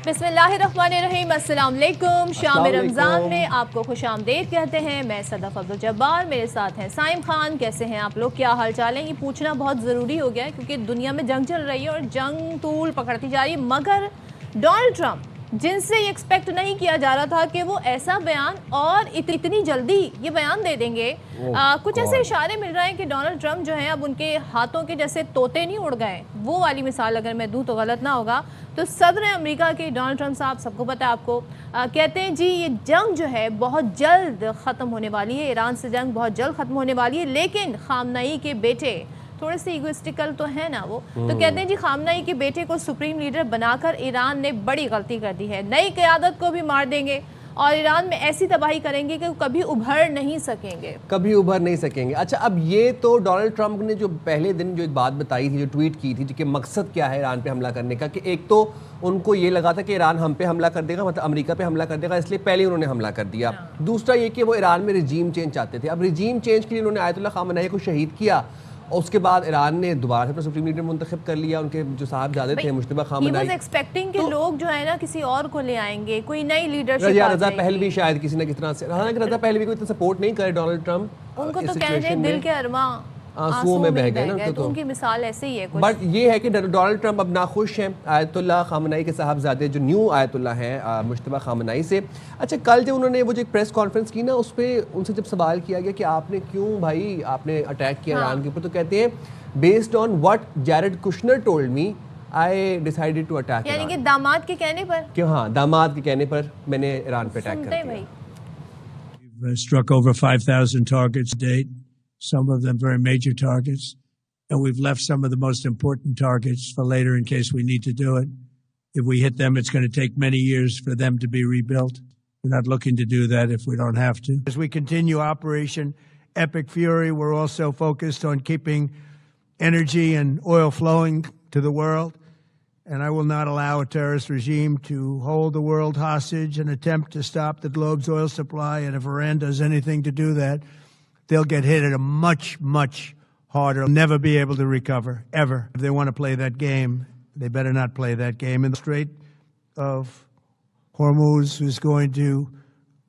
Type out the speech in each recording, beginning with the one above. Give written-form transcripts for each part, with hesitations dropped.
बिस्मिल्लाहिर्रहमानिर्रहीम, अस्सलाम वालेकुम। शाम रमज़ान में आपको खुशामदीद कहते हैं। मैं सदफ अब्दुल जब्बार, मेरे साथ हैं साइम खान। कैसे हैं आप लोग, क्या हाल चाल है? ये पूछना बहुत ज़रूरी हो गया है क्योंकि दुनिया में जंग चल रही है और जंग तूल पकड़ती जा रही है। मगर डोनाल्ड ट्रंप, जिनसे ये एक्सपेक्ट नहीं किया जा रहा था कि वो ऐसा बयान और इतनी जल्दी ये बयान दे देंगे, कुछ ऐसे इशारे मिल रहे हैं कि डोनाल्ड ट्रंप जो है अब उनके हाथों के जैसे तोते नहीं उड़ गए, वो वाली मिसाल अगर मैं दूँ तो गलत ना होगा। तो सदर अमेरिका के डोनाल्ड ट्रंप साहब, सबको पता है आपको, कहते हैं जी ये जंग जो है बहुत जल्द ख़त्म होने वाली है, ईरान से जंग बहुत जल्द ख़त्म होने वाली है। लेकिन खामनई के बेटे थोड़े से इगोइस्टिकल तो है ना वो, तो कहते हैं जी खामनई के बेटे को सुप्रीम लीडर बनाकर ईरान ने बड़ी गलती कर दी है, नई क़यादत को भी मार देंगे और ईरान में ऐसी तबाही करेंगे कि कभी उभर नहीं सकेंगे। अच्छा, अब ये तो डोनाल्ड ट्रंप ने जो पहले दिन जो एक बात बताई थी, जो ट्वीट की थी कि मकसद क्या है ईरान पे हमला करने का, कि एक तो उनको ये लगा था कि ईरान हम पे हमला कर देगा, मतलब अमेरिका पे हमला कर देगा, इसलिए पहले उन्होंने हमला कर दिया। दूसरा ये कि वो ईरान में रिजीम चेंज चाहते थे। अब रिजीम चेंज के लिए उन्होंने आयतुल्लाह खामनई को शहीद किया और उसके बाद ईरान ने दोबारा से अपना सुप्रीम लीडर मुंतखब कर लिया। उनके जो साहबजादे थे मुश्तबा खामनई, एक्सपेक्टिंग कि लोग जो है ना किसी और को ले आएंगे, कोई नई लीडरशिप। रजा पहलवी शायद किसी न किसी तरह से, हालांकि रजा पहलवी को इतना सपोर्ट नहीं करे डोनाल्ड ट्रंप, उनको तो कहते हैं दिल के अरमा आंसुओं में बह गए ना, तो उनकी मिसाल ऐसे ही है कुछ। बट ये है कि डोनाल्ड ट्रंप अब नाखुश हैं आयतुल्लाह खामनई के साहबजादे जो न्यू आयतुल्लाह हैं मुश्तबा खामनई से। अच्छा, कल जब उन्होंने वो जो एक प्रेस कॉन्फ्रेंस की ना, उस पर उनसे जब सवाल किया गया कि आपने क्यों भाई आपने अटैक किया ईरान के ऊपर, तो कहते हैं based on what Jared Kushner told me I decided to attack, यानी कि दामाद के कहने पर, कि हाँ दामाद के कहने पर मैंने ईरान पे अटैक कर दिया। We've struck over 5,000 targets to date, some of them very major targets, and we've left some of the most important targets for later in case we need to do it. If we hit them, it's going to take many years for them to be rebuilt. We're not looking to do that if we don't have to. As we continue Operation Epic Fury, we're also focused on keeping energy and oil flowing to the world. And I will not allow a terrorist regime to hold the world hostage and attempt to stop the globe's oil supply. And if Iran does anything to do that, they'll get hit at a much, much harder. Never be able to recover, ever. If they want to play that game, they better not play that game. In the Strait of Hormuz is going to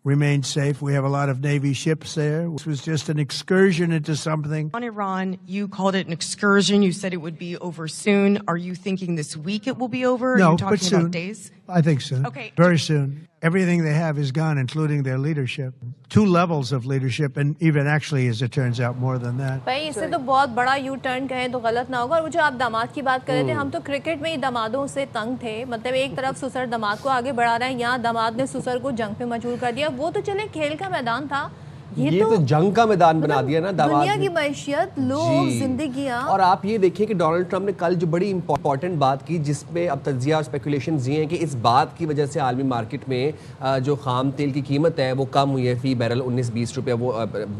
remain safe. We have a lot of Navy ships there. This was just an excursion into something. On Iran, you called it an excursion. You said it would be over soon. Are you thinking this week it will be over? No, Are you talking but soon. about days? I think soon. Okay. Very soon. Everything they have is gone, including their leadership. 2 levels of leadership, and even actually, as it turns out, more than that. भाई इससे तो बहुत बड़ा U turn कहें तो गलत ना होगा। और वो जो आप दामाद की बात कर रहे थे, हम तो क्रिकेट में ही दामादों से तंग थे। मतलब एक तरफ सुसर दामाद को आगे बढ़ा रहा है, यहाँ दामाद ने सुसर को जंग पे मजबूर कर दिया। वो तो चले खेल का मैदान था, ये तो जंग का मैदान बना दिया ना दामाद दुनिया की मैशियत, लोग, जिंदगियां। और आप ये देखिए कि डोनाल्ड ट्रंप ने कल जो बड़ी इंपॉर्टेंट बात की, जिसमें अब तज्जिया और स्पेकुलेशन ये हैं कि इस बात की वजह से आलमी मार्केट में जो खाम तेल की कीमत है वो कम हुई है, फी बैरल 19-20 रुपए, वो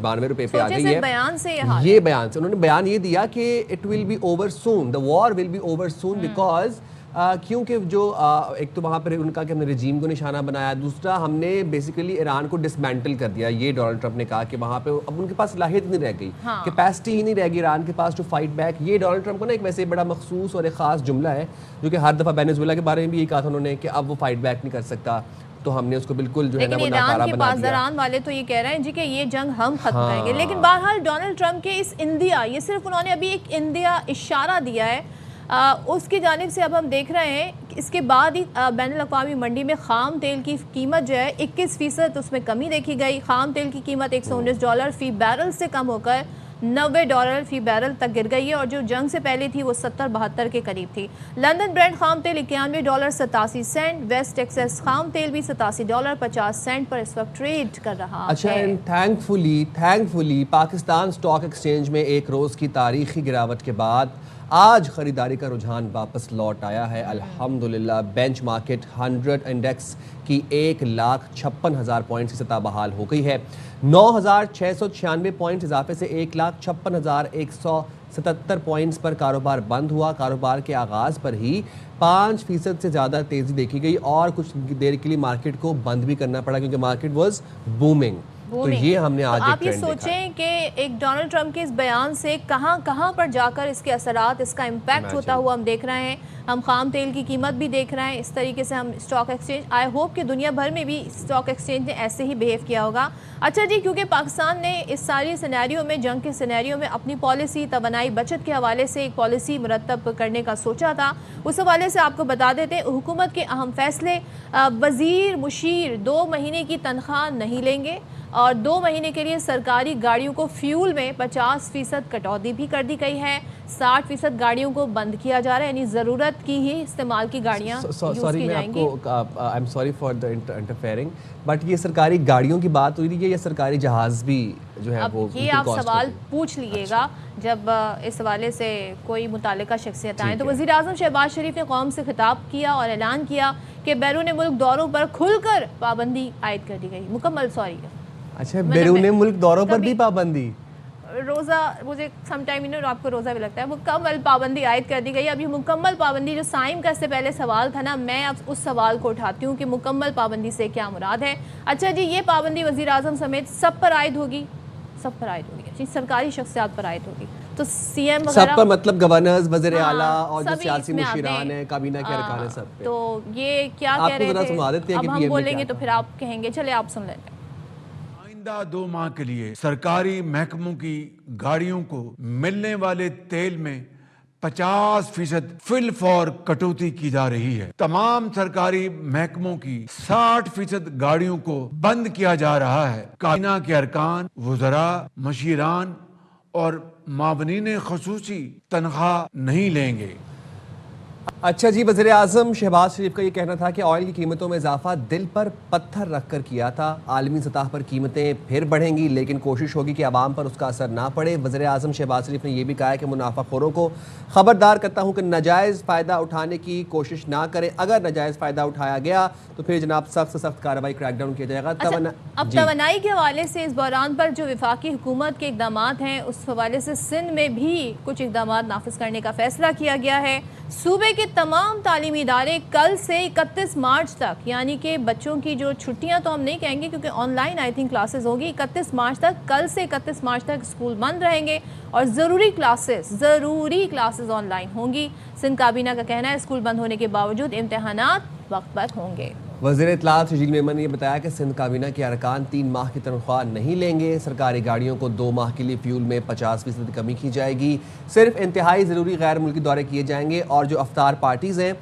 92 रुपए पे आ गई है। बयान से ये बयान से उन्होंने बयान ये दिया कि it will be over soon, the war will be over soon, because क्योंकि जो एक तो वहाँ पर उनका कि हमने रिजीम को निशाना बनाया, दूसरा हमने बेसिकली ईरान को डिसमेंटल कर दिया। ये डोनाल्ड ट्रंप ने कहा कि वहाँ पे अब उनके पास सलाहियत नहीं रह गई, कैपेसिटी ही नहीं रह गई ईरान के पास टू फाइट बैक। ये डोनाल्ड ट्रंप को ना एक वैसे बड़ा मखसूस और एक ख़ास जुमला है, जो कि हर दफ़ा वेनेजुएला के बारे में भी यही कहा था उन्होंने कि अब वो फाइट बैक नहीं कर सकता, तो हमने उसको बिल्कुल जो है ना वो नाकारा बना दिया। ईरान वाले तो ये कह रहे हैं जी कि ये जंग हम खत्म करेंगे। लेकिन बहरहाल डोनाल्ड ट्रंप के इस इंडिया, ये सिर्फ उन्होंने अभी एक इंडिया इशारा दिया है, उसकी जानिब से अब हम देख रहे हैं इसके बाद ही बैनुल-अक़वामी मंडी में खाम तेल की कीमत जो है 21% उसमें कमी देखी गई। खाम तेल की कीमत $119 फी बैरल से कम होकर $90 फी बैरल तक गिर गई है, और जो जंग से पहले थी वो 70-72 के करीब थी। लंदन ब्रेंट खाम तेल $91.87, वेस्ट टेक्सास खाम तेल भी $87.50 पर इस वक्त ट्रेड कर रहा है। अच्छा, and thankfully Pakistan stock exchange में एक रोज़ की तारीखी गिरावट के बाद आज ख़रीदारी का रुझान वापस लौट आया है अल्हम्दुलिल्लाह। बेंच मार्केट 100 इंडेक्स की 1,56,000 पॉइंट्स की सतह बहाल हो गई है। 9,696 पॉइंट्स इजाफे से 1,56,177 पॉइंट्स पर कारोबार बंद हुआ। कारोबार के आगाज़ पर ही 5% से ज़्यादा तेज़ी देखी गई और कुछ देर के लिए मार्केट को बंद भी करना पड़ा क्योंकि मार्केट वॉज बूमिंग। तो ये हमने आज आप ये सोचें कि एक डोनाल्ड ट्रंप के इस बयान से कहां पर जाकर इसके असरात, इसका इम्पैक्ट होता हुआ हम देख रहे हैं। हम खाम तेल की कीमत भी देख रहे हैं, इस तरीके से हम स्टॉक एक्सचेंज, आई होप कि दुनिया भर में भी स्टॉक एक्सचेंज ने ऐसे ही बिहेव किया होगा। अच्छा जी, क्योंकि पाकिस्तान ने इस सारी सिनेरियो में, जंग के सिनेरियो में अपनी पॉलिसी तवानाई बचत के हवाले से एक पॉलिसी मुरतब करने का सोचा था, उस हवाले से आपको बता देते हैं हुकूमत के अहम फैसले। वज़ीर मुशीर 2 महीने की तनख्वाह नहीं लेंगे और 2 महीने के लिए सरकारी गाड़ियों को फ्यूल में 50% कटौती भी कर दी गई है। 60% गाड़ियों को बंद किया जा रहा है, यानी ज़रूरत की ही इस्तेमाल की गाड़ियाँ यूज़ की जाएंगी। I am sorry for the interfering, but ये सरकारी गाड़ियों की बात हो रही है या सरकारी जहाज़ भी जो है वो? ये आप सवाल पूछ लीजिएगा जब इस हवाले से कोई मुतालिका शख्सियत आए। तो वज़ीर आज़म शहबाज शरीफ ने कौम से खिताब किया और ऐलान किया कि बैरून मुल्क दौरों पर खुलकर पाबंदी आयद कर दी गई, मुकम्मल। सॉरी, अच्छा, बैरून मुल्क दौरों पर भी पाबंदी? रोज़ा, मुझे समटाइम आपको रोज़ा भी लगता है, मुकम्मल पाबंदी आयद कर दी गई। अब ये मुकम्मल पाबंदी जो साइम का इससे पहले सवाल था ना, मैं अब उस सवाल को उठाती हूँ कि मुकम्मल पाबंदी से क्या मुराद है। अच्छा जी, ये पाबंदी वज़ीर आज़म समेत सब पर आयद होगी, सब पर आयद होगी, सरकारी शख्सियात पर आयद होगी। तो सीएम सब पर मतलब गवर्नर्स, वज़ीर आला और जो सियासी मुशीरान है, काबीना के अरकान है, सब पे। तो ये क्या कह रहे थे, अब हम बोलेंगे तो फिर आप कहेंगे, चले आप सुन लेते हैं। 2 माह के लिए सरकारी महकमों की गाड़ियों को मिलने वाले तेल में 50% फिल फॉर कटौती की जा रही है। तमाम सरकारी महकमों की 60% गाड़ियों को बंद किया जा रहा है। काबीना के अरकान, वज़रा, मशीरान और मावनीन ख़ुसूसी तनख्वाह नहीं लेंगे। अच्छा जी, वज़ीर आज़म शहबाज शरीफ का ये कहना था कि ऑयल की कीमतों में इजाफा दिल पर पत्थर रख कर किया था। आलमी सतह पर कीमतें फिर बढ़ेंगी, लेकिन कोशिश होगी कि आवाम पर उसका असर ना पड़े। वज़ीर आज़म शहबाज शरीफ ने यह भी कहा है कि मुनाफाखोरों को खबरदार करता हूँ कि नाजायज़ फ़ायदा उठाने की कोशिश ना करें। अगर नाजायज़ फ़ायदा उठाया गया तो फिर जनाब सख्त से सख्त कार्रवाई, क्रैकडाउन किया जाएगा। अब तवानाई के हवाले से इस बहरान पर जो वफाकी हुकूमत के इकदाम हैं, उस हवाले से सिंध में भी कुछ इकदाम नाफिज करने का फैसला किया गया है। सूबे के तमाम तालीमी इदारे कल से 31 मार्च तक, यानी कि बच्चों की जो छुट्टियां तो हम नहीं कहेंगे क्योंकि ऑनलाइन आई थिंक क्लासेस होगी, 31 मार्च तक, कल से 31 मार्च तक स्कूल बंद रहेंगे और ज़रूरी क्लासेस ऑनलाइन होंगी। सिंध काबीना का कहना है स्कूल बंद होने के बावजूद इम्तहानात वक्त पर होंगे। वज़ीर इत्तलात शजील मेमन ने यह बताया कि सिंध काबीना के अरकान 3 माह की तनख्वाह नहीं लेंगे। सरकारी गाड़ियों को 2 माह के लिए फ्यूल में 50% कमी की जाएगी। सिर्फ इंतहाई ज़रूरी गैर मुल्की दौरे किए जाएंगे और जो अफ्तार पार्टीज़ हैं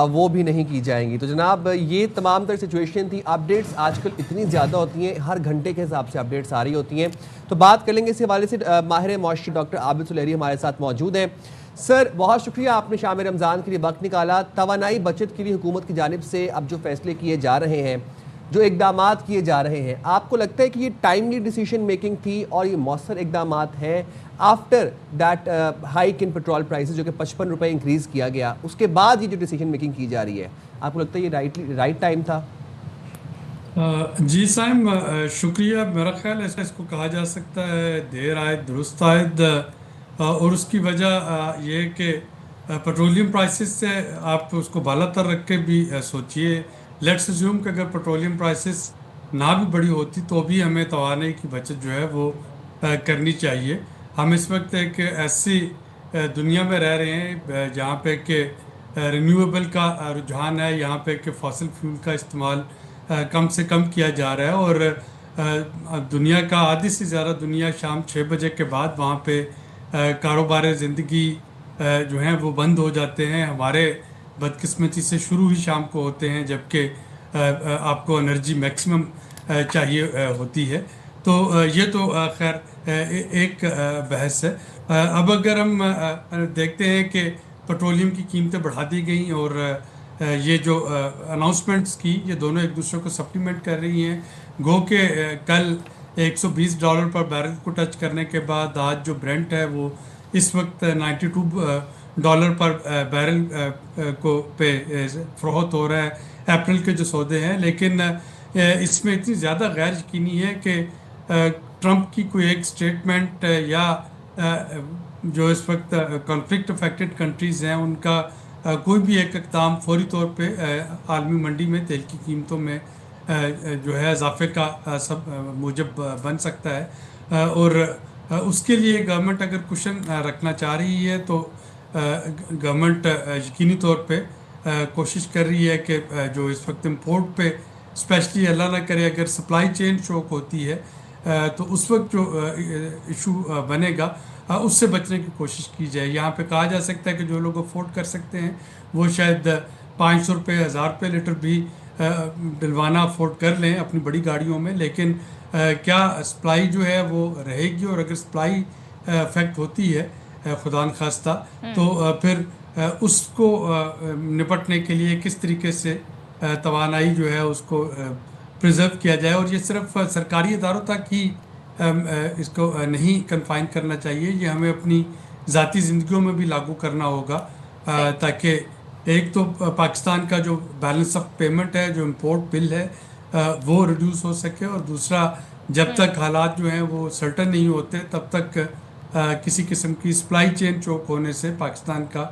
वो भी नहीं की जाएंगी। तो जनाब, ये तमाम तरह सिचुएशन थी। अपडेट्स आजकल इतनी ज़्यादा होती हैं, हर घंटे के हिसाब से अपडेट्स आ रही होती हैं। तो बात कर लेंगे इस हवाले से। माहिर मौशरी डॉक्टर आबिद सुलेहरी हमारे साथ मौजूद हैं। सर, बहुत शुक्रिया, आपने शाम रमज़ान के लिए वक्त निकाला। तवानाई बचत के लिए हुकूमत की जानिब से अब जो फैसले किए जा रहे हैं, जो इकदाम किए जा रहे हैं, आपको लगता है कि ये टाइमली डिसीजन मेकिंग थी और ये मौसर इकदाम हैं after that hike in petrol prices जो कि 55 रुपये इंक्रीज़ किया गया, उसके बाद ये जो डिसीजन मेकिंग की जा रही है, आपको लगता है ये राइट टाइम था? जी साइम, शुक्रिया। मेरा ख्याल है इसको कहा जा सकता है देर आए दुरुस्त आयद, और उसकी वजह ये कि पेट्रोलियम प्राइसेस से आप उसको बाला तर रख के भी सोचिए। लेट्स अज्यूम कि अगर पेट्रोलियम प्राइसेस ना भी बढ़ी होती तो भी हमें तवानाई की बचत जो है वो करनी चाहिए। हम इस वक्त एक ऐसी दुनिया में रह रहे हैं जहाँ पे कि रिन्यूएबल का रुझान है, यहाँ पे कि फॉसिल फ्यूल का इस्तेमाल कम से कम किया जा रहा है और दुनिया का आधी से ज़्यादा दुनिया शाम 6 बजे के बाद वहाँ पे कारोबार ज़िंदगी जो हैं वो बंद हो जाते हैं। हमारे बदकिस्मती से शुरू ही शाम को होते हैं, जबकि आपको एनर्जी मैक्सिमम चाहिए होती है। तो ये तो खैर एक बहस है। अब अगर हम देखते हैं कि पेट्रोलियम की कीमतें बढ़ा दी गई और ये जो अनाउंसमेंट्स की, ये दोनों एक दूसरे को सप्लीमेंट कर रही हैं। गो के कल $120 पर बैरल को टच करने के बाद आज जो ब्रेंट है वो इस वक्त $92 पर बैरल को पे फ़रोख्त हो रहा है। अप्रैल के जो सौदे हैं, लेकिन इसमें इतनी ज़्यादा गैर यकीनी है कि ट्रंप की कोई एक स्टेटमेंट या जो इस वक्त कॉन्फ्लिक्ट अफेक्टेड कंट्रीज़ हैं उनका कोई भी एक इक़दाम फौरी तौर पे आलमी मंडी में तेल की कीमतों में जो है इजाफे का सब मूजब बन सकता है। और उसके लिए गवर्नमेंट अगर कुशन रखना चाह रही है तो गवर्नमेंट यकीनी तौर पे कोशिश कर रही है कि जो इस वक्त इम्पोर्ट पे स्पेशली अल्लाह ना करे अगर सप्लाई चेन शॉक होती है तो उस वक्त जो इशू बनेगा उससे बचने की कोशिश की जाए। यहाँ पे कहा जा सकता है कि जो लोग अफोर्ड कर सकते हैं वो शायद 500 रुपये 1000 रुपये लीटर भी डलवाना अफोर्ड कर लें अपनी बड़ी गाड़ियों में, लेकिन क्या सप्लाई जो है वो रहेगी, और अगर सप्लाई अफेक्ट होती है खुदा न खास्ता तो फिर उसको निपटने के लिए किस तरीके से तवानाई जो है उसको प्रिजर्व किया जाए। और ये सिर्फ सरकारी इदारों तक ही इसको नहीं कन्फाइन करना चाहिए, ये हमें अपनी ज़ाती ज़िंदगियों में भी लागू करना होगा ताकि एक तो पाकिस्तान का जो बैलेंस ऑफ पेमेंट है, जो इम्पोर्ट बिल है वो रिड्यूस हो सके, और दूसरा जब तक हालात जो हैं वो सर्टन नहीं होते तब तक किसी किस्म की सप्लाई चेन चोक होने से पाकिस्तान का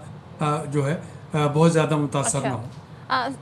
जो है बहुत ज़्यादा मुतासर ना हो।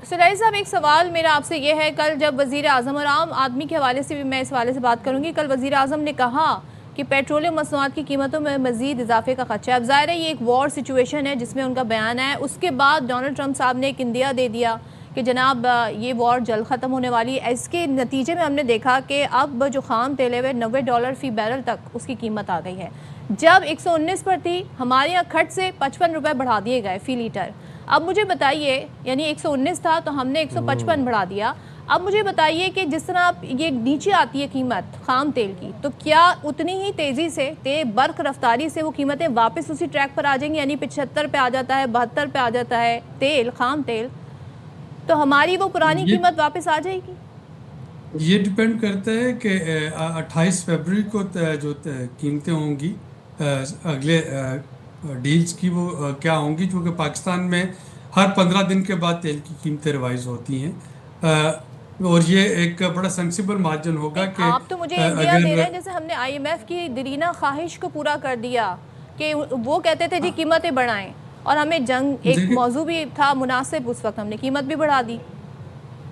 सुलाई साहब, एक सवाल मेरा आपसे ये है, कल जब वज़ीर आज़म और आम आदमी के हवाले से भी मैं इस हवाले से बात करूँगी, कल वज़ीर आज़म ने कहा कि पेट्रोलियम मसनूआत की कीमतों में मज़ीद इजाफे का खदशा है। अब ज़ाहिर है ये एक वॉर सिचुएशन है जिसमें उनका बयान है। उसके बाद डोनाल्ड ट्रंप साहब ने एक इंदिया दे दिया कि जनाब ये वॉर जल्द ख़त्म होने वाली है। इसके नतीजे में हमने देखा कि अब जो ख़ाम तेल है वह $90 फ़ी बैरल तक उसकी कीमत आ गई है। जब 119 पर थी, हमारे यहाँ खट से 55 रुपये बढ़ा दिए गए फ़ी लीटर। अब मुझे बताइए, यानी 119 था तो हमने 155 बढ़ा दिया। अब मुझे बताइए कि जिस तरह आप ये नीचे आती है कीमत खाम तेल की, तो क्या उतनी ही तेज़ी से बर्क रफ्तारी से वो कीमतें वापस उसी ट्रैक पर आ जाएंगी, यानी 75 पे आ जाता है, 72 पे आ जाता है तेल, खाम तेल, तो हमारी वो पुरानी कीमत वापस आ जाएगी? ये डिपेंड करता है कि 28 फरवरी को जो कीमतें होंगी अगले डील्स की वो क्या होंगी, क्योंकि पाकिस्तान में हर 15 दिन के बाद तेल की कीमतें रिवाइज होती हैं और ये एक बड़ा सेंसिबल मार्जिन होगा कि आप तो मुझे इंडिया दे रहे हैं, जैसे हमने IMF की दरीना ख्वाहिश को पूरा कर दिया कि वो कहते थे जी कीमतें बढ़ाएं, और हमें जंग एक मौजू भी था मुनासिब, उस वक्त हमने कीमत भी बढ़ा दी।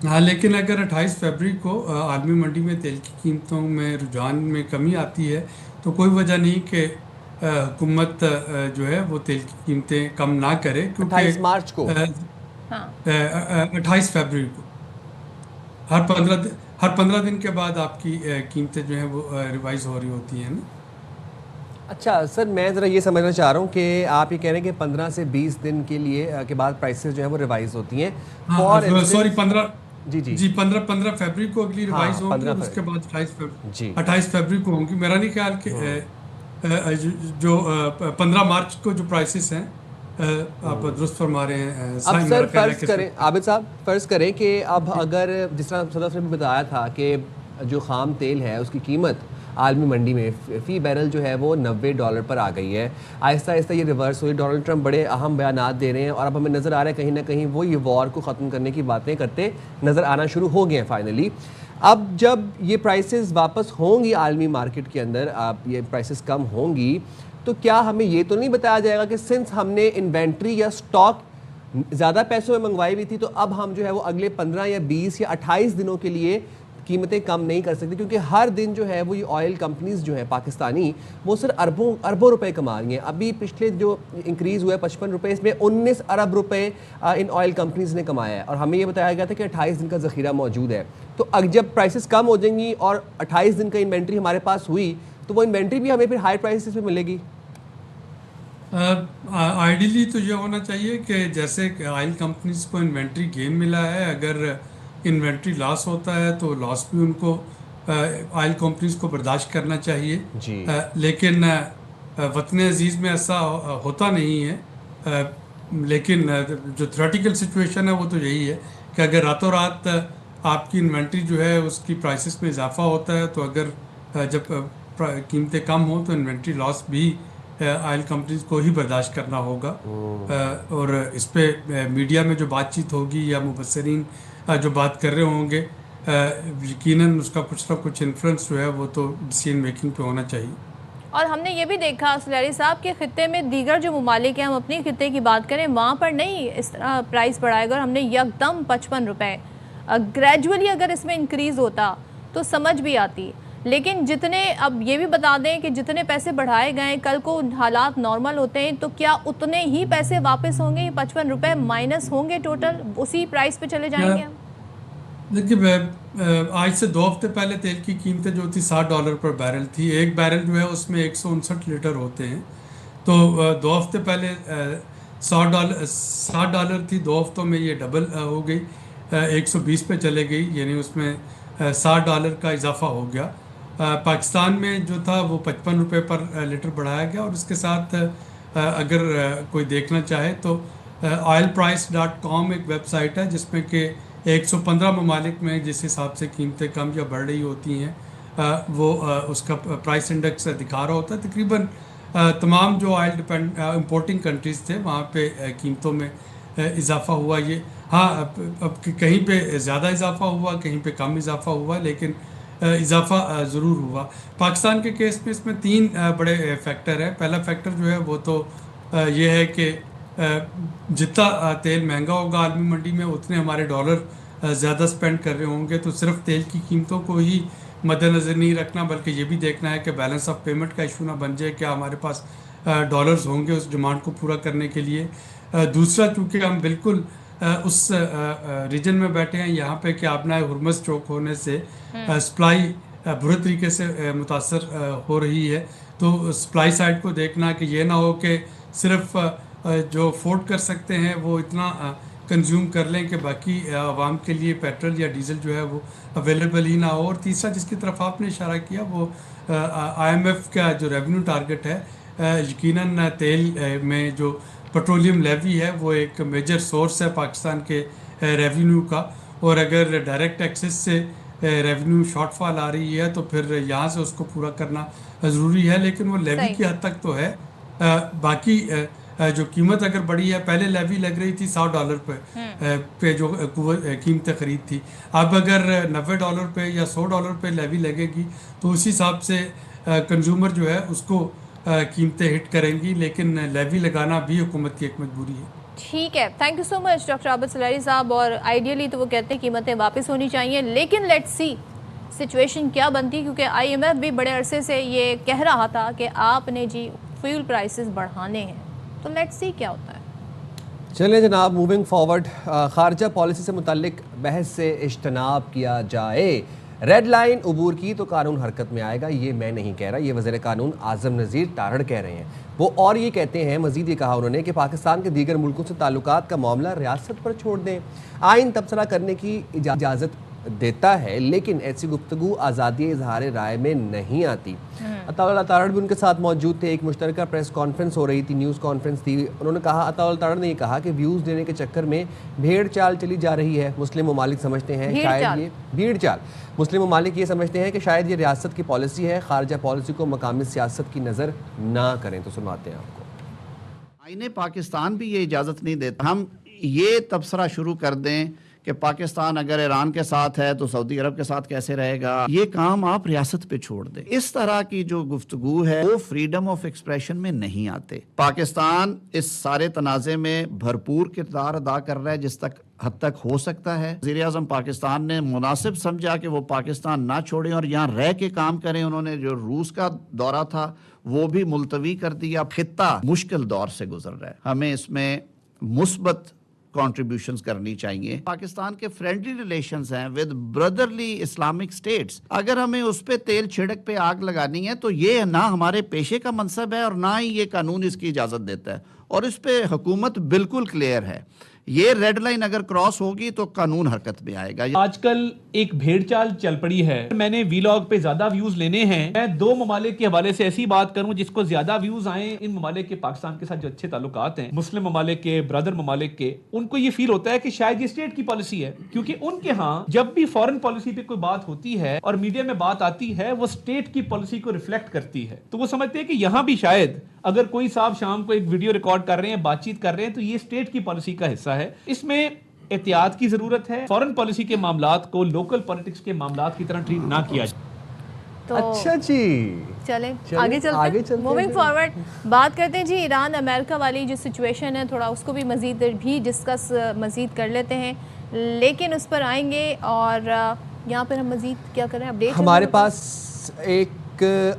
हाँ, लेकिन अगर 28 फरवरी को आलमी मंडी में तेल की कीमतों में रुझान में कमी आती है तो कोई वजह नहीं कि हुकूमत जो है वो तेल की कीमतें कम ना करे, क्योंकि 28 मार्च को 28 फरवरी को हर 15 दिन के बाद आपकी कीमतें जो हैं वो रिवाइज हो रही होती हैं ना। अच्छा सर, मैं ज़रा ये समझना चाह रहा हूँ कि आप ये कह रहे हैं कि 15 से 20 दिन के लिए के बाद प्राइसेस जो है वो रिवाइज होती हैं। सॉरी 15 जी 15 फरवरी को अगली रिवाइज होगी, उसके बाद 28 फरवरी को होंगी। मेरा नहीं ख्याल कि जो 15 मार्च को जो प्राइसेस हैं आप दुरुस्त फरमा रहे हैं। अब सर फर्ज करें, आबिद साहब फर्ज करें कि अब अगर जिस तरह सदफ ने भी बताया था कि जो खाम तेल है उसकी कीमत आलमी मंडी में फ़ी बैरल जो है वो $90 पर आ गई है, आहिस्ता आहिस्ता ये रिवर्स हुई। डोनाल्ड ट्रंप बड़े अहम बयानात दे रहे हैं और अब हमें नज़र आ रहा है कहीं ना कहीं वो ये वॉर को ख़त्म करने की बातें करते नज़र आना शुरू हो गए हैं फाइनली। अब जब ये प्राइसेस वापस होंगी आलमी मार्केट के अंदर, आप ये प्राइसेस कम होंगी, तो क्या हमें ये तो नहीं बताया जाएगा कि सिंस हमने इन्वेंट्री या स्टॉक ज़्यादा पैसों में मंगवाई हुई थी तो अब हम जो है वो अगले 15 या 20 या 28 दिनों के लिए कीमतें कम नहीं कर सकती, क्योंकि हर दिन जो है वो ये ऑयल कंपनीज जो हैं पाकिस्तानी वो सिर्फ अरबों रुपए कमा रही हैं। अभी पिछले जो इंक्रीज़ हुआ है 55 रुपये, इसमें 19 अरब रुपए इन ऑयल कंपनीज ने कमाया है और हमें ये बताया गया था कि 28 दिन का ज़ख़ीरा मौजूद है। तो जब प्राइसेस कम हो जाएंगी और 28 दिन का इन्वेंट्री हमारे पास हुई तो वो इन्वेंट्री भी हमें फिर हाई प्राइसेस पे मिलेगी। आइडियली तो ये होना चाहिए कि जैसे ऑयल कंपनीज को इन्वेंट्री गेन मिला है, अगर इन्वेंट्री लॉस होता है तो लॉस भी उनको ऑयल कंपनीज को बर्दाश्त करना चाहिए जी। लेकिन वतन अजीज़ में ऐसा होता नहीं है। लेकिन जो थ्योरेटिकल सिचुएशन है वो तो यही है कि अगर रातों रात आपकी इन्वेंट्री जो है उसकी प्राइसेस में इजाफा होता है तो अगर जब कीमतें कम हो तो इन्वेंट्री लॉस भी ऑयल कंपनीज को ही बर्दाश्त करना होगा। और इस पे मीडिया में जो बातचीत होगी या मुबस्सरीन जो बात कर रहे होंगे यकीनन उसका कुछ ना कुछ इन्फ्लुएंस जो है वो तो डिसीजन मेकिंग पे होना चाहिए। और हमने ये भी देखा सुलैरी साहब के खित्ते में दीगर जो ममालिक हैं, हम अपने खित्ते की बात करें, वहाँ पर नहीं इस तरह प्राइस बढ़ाएगा और हमने यकदम 55 रुपये ग्रेजुअली अगर इसमें इंक्रीज़ होता तो समझ भी आती। लेकिन जितने, अब ये भी बता दें कि जितने पैसे बढ़ाए गए, कल को हालात नॉर्मल होते हैं तो क्या उतने ही पैसे वापस होंगे? 55 रुपये माइनस होंगे टोटल, उसी प्राइस पे चले जाएंगे हम? देखिए, आज से 2 हफ्ते पहले तेल की कीमतें जो थी $60 पर बैरल थी। एक बैरल जो है उसमें 159 लीटर होते हैं। तो 2 हफ्ते पहले $60 थी, 2 हफ्तों में ये डबल हो गई, 120 पे चले गई, यानी उसमें $60 का इजाफा हो गया। पाकिस्तान में जो था वो 55 रुपये पर लीटर बढ़ाया गया। और इसके साथ अगर कोई देखना चाहे तो oilprice.com एक वेबसाइट है जिसमें कि 115 ममालिक में जिस हिसाब से कीमतें कम या बढ़ रही होती हैं वो उसका प्राइस इंडेक्स दिखा रहा होता है। तकरीबन तमाम जो ऑयल इंपोर्टिंग कंट्रीज़ थे वहाँ पे कीमतों में इजाफा हुआ। ये हाँ, अब कहीं पे ज़्यादा इजाफा हुआ, कहीं पे कम इजाफा हुआ, लेकिन इजाफा ज़रूर हुआ। पाकिस्तान के केस में इसमें 3 बड़े फैक्टर हैं। पहला फैक्टर जो है वो तो ये है कि जितना तेल महंगा होगा आलमी मंडी में उतने हमारे डॉलर ज़्यादा स्पेंड कर रहे होंगे। तो सिर्फ तेल की कीमतों को ही मद्देनज़र नहीं रखना, बल्कि ये भी देखना है कि बैलेंस ऑफ पेमेंट का इशू ना बन जाए, क्या हमारे पास डॉलर्स होंगे उस डिमांड को पूरा करने के लिए। दूसरा, चूँकि हम बिल्कुल उस रीजन में बैठे हैं यहाँ पे कि आबनाए हुर्मुज़ चौक होने से सप्लाई बुरे तरीके से मुतासर हो रही है। तो सप्लाई साइड को देखना कि ये ना हो कि सिर्फ जो अफोर्ड कर सकते हैं वो इतना कंज्यूम कर लें कि बाकी आवाम के लिए पेट्रोल या डीजल जो है वो अवेलेबल ही ना हो। और तीसरा, जिसकी तरफ आपने इशारा किया, वो IMF का जो रेवेन्यू टारगेट है, यकीनन तेल में जो पेट्रोलियम लेवी है वो एक मेजर सोर्स है पाकिस्तान के रेवेन्यू का। और अगर डायरेक्ट टैक्सेस से रेवेन्यू शॉर्टफॉल आ रही है तो फिर यहाँ से उसको पूरा करना ज़रूरी है। लेकिन वो लेवी की हद तक तो है। बाकी जो कीमत अगर बढ़ी है, पहले लेवी लग रही थी $100 पे जो कीमतें ख़रीद थी, अब अगर $90 पे या $100 पे लेवी लगेगी तो उस हिसाब से कंज्यूमर जो है उसको कीमतें हिट करेंगी। लेकिन लेवी लगाना भी हुकूमत की एक मजबूरी है। ठीक है, thank you so much doctor Abid Salari साहब। और आइडियली तो वो कहते हैं कीमतें वापस होनी चाहिए, लेकिन लेट्स सी सिचुएशन क्या बनती, क्योंकि IMF भी बड़े अरसे से ये कह रहा था कि आपने जी फ्यूल प्राइसेस बढ़ाने हैं। तो लेट्स सी क्या होता है। चलिए जनाब, मूविंग फॉरवर्ड, खारजा पॉलिसी से मुतल्लिक बहस से इज्तनाब किया जाए। रेड लाइन उबूर की तो कानून हरकत में आएगा, ये मैं नहीं कह रहा, ये वज़ीर कानून आज़म नज़ीर तारड़ कह रहे हैं। वो और ये कहते हैं, मज़ीद ये कहा उन्होंने कि पाकिस्तान के दीगर मुल्कों से ताल्लुकात का मामला रियासत पर छोड़ दें। आइन तबसरा करने की इजाज़त देता है, लेकिन ऐसी गुफ्तगू आज़ादी इजहार राय में नहीं आती। अताउल्लाह तारड़ भी उनके साथ मौजूद थे। एक मुश्तरका प्रेस कॉन्फ्रेंस हो रही थी, न्यूज़ कॉन्फ्रेंस थी। उन्होंने कहा, अताउल्लाह तारड़ ने ये कहा कि व्यूज़ देने के चक्कर में भेड़ चाल चली जा रही है। मुस्लिम ममालिक समझते हैं शायद ये भीड़ चाल, मुस्लिम ममालिक ये समझते हैं कि शायद ये रियासत की पॉलिसी है, खारजा पॉलिसी को मकामी सियासत की नज़र ना करें। तो सुनवाते हैं आपको। आईने पाकिस्तान भी ये इजाज़त नहीं देता। हम ये तबसरा शुरू कर दें कि पाकिस्तान अगर ईरान के साथ है तो सऊदी अरब के साथ कैसे रहेगा, ये काम आप रियासत पे छोड़ दें। इस तरह की जो गुफ्तगू है वो फ्रीडम ऑफ एक्सप्रेशन में नहीं आते। पाकिस्तान इस सारे तनाज़े में भरपूर किरदार अदा कर रहा है जिस तक हद तक हो सकता है। वज़ीर आज़म पाकिस्तान ने मुनासिब समझा कि वो पाकिस्तान ना छोड़ें और यहाँ रह के काम करें। उन्होंने जो रूस का दौरा था वो भी मुलतवी कर दिया। खित्ता मुश्किल दौर से गुजर रहा है, हमें इसमें मुस्बत कॉन्ट्रीब्यूशंस करनी चाहिए। पाकिस्तान के फ्रेंडली रिलेशंस हैं विद ब्रदरली इस्लामिक स्टेट्स। अगर हमें उस पे तेल छिड़क पे आग लगानी है तो ये ना हमारे पेशे का मनसब है और ना ही ये कानून इसकी इजाज़त देता है। और इस पे हुकूमत बिल्कुल क्लियर है, ये रेड लाइन अगर क्रॉस होगी तो कानून हरकत में आएगा। आजकल एक भेड़चाल चल पड़ी है। मैंने वीलॉग पे ज्यादा व्यूज लेने हैं, मैं 2 ममालिक के हवाले से ऐसी बात करूं जिसको ज्यादा व्यूज आए। इन ममालिक के पाकिस्तान के साथ जो अच्छे ताल्लुकात हैं, मुस्लिम ममालिक के, ब्रदर ममालिक के, उनको ये फील होता है कि शायद ये स्टेट की पॉलिसी है, क्योंकि उनके यहाँ जब भी फॉरेन पॉलिसी पे कोई बात होती है और मीडिया में बात आती है वो स्टेट की पॉलिसी को रिफ्लेक्ट करती है। तो वो समझते हैं कि यहाँ भी शायद अगर कोई साहब शाम को एक वीडियो रिकॉर्ड कर रहे हैं, बातचीत कर रहे हैं, तो ये स्टेट की पॉलिसी का हिस्सा है। इसमें एहतियात की जरूरत है। फॉरेन पॉलिसी के मामलात को लोकल पॉलिटिक्स के मामलात की तरह ट्रीट ना किया जाए। तो अच्छा जी, चलें आगे चलते हैं। मूविंग फॉरवर्ड बात करते हैं जी ईरान अमेरिका वाली जो सिचुएशन है, थोड़ा उसको भी मजीद भी डिस्कस मजीद कर लेते हैं, लेकिन उस पर आएंगे। और यहाँ पर हम मजीद क्या करें, अपडेट हमारे पास एक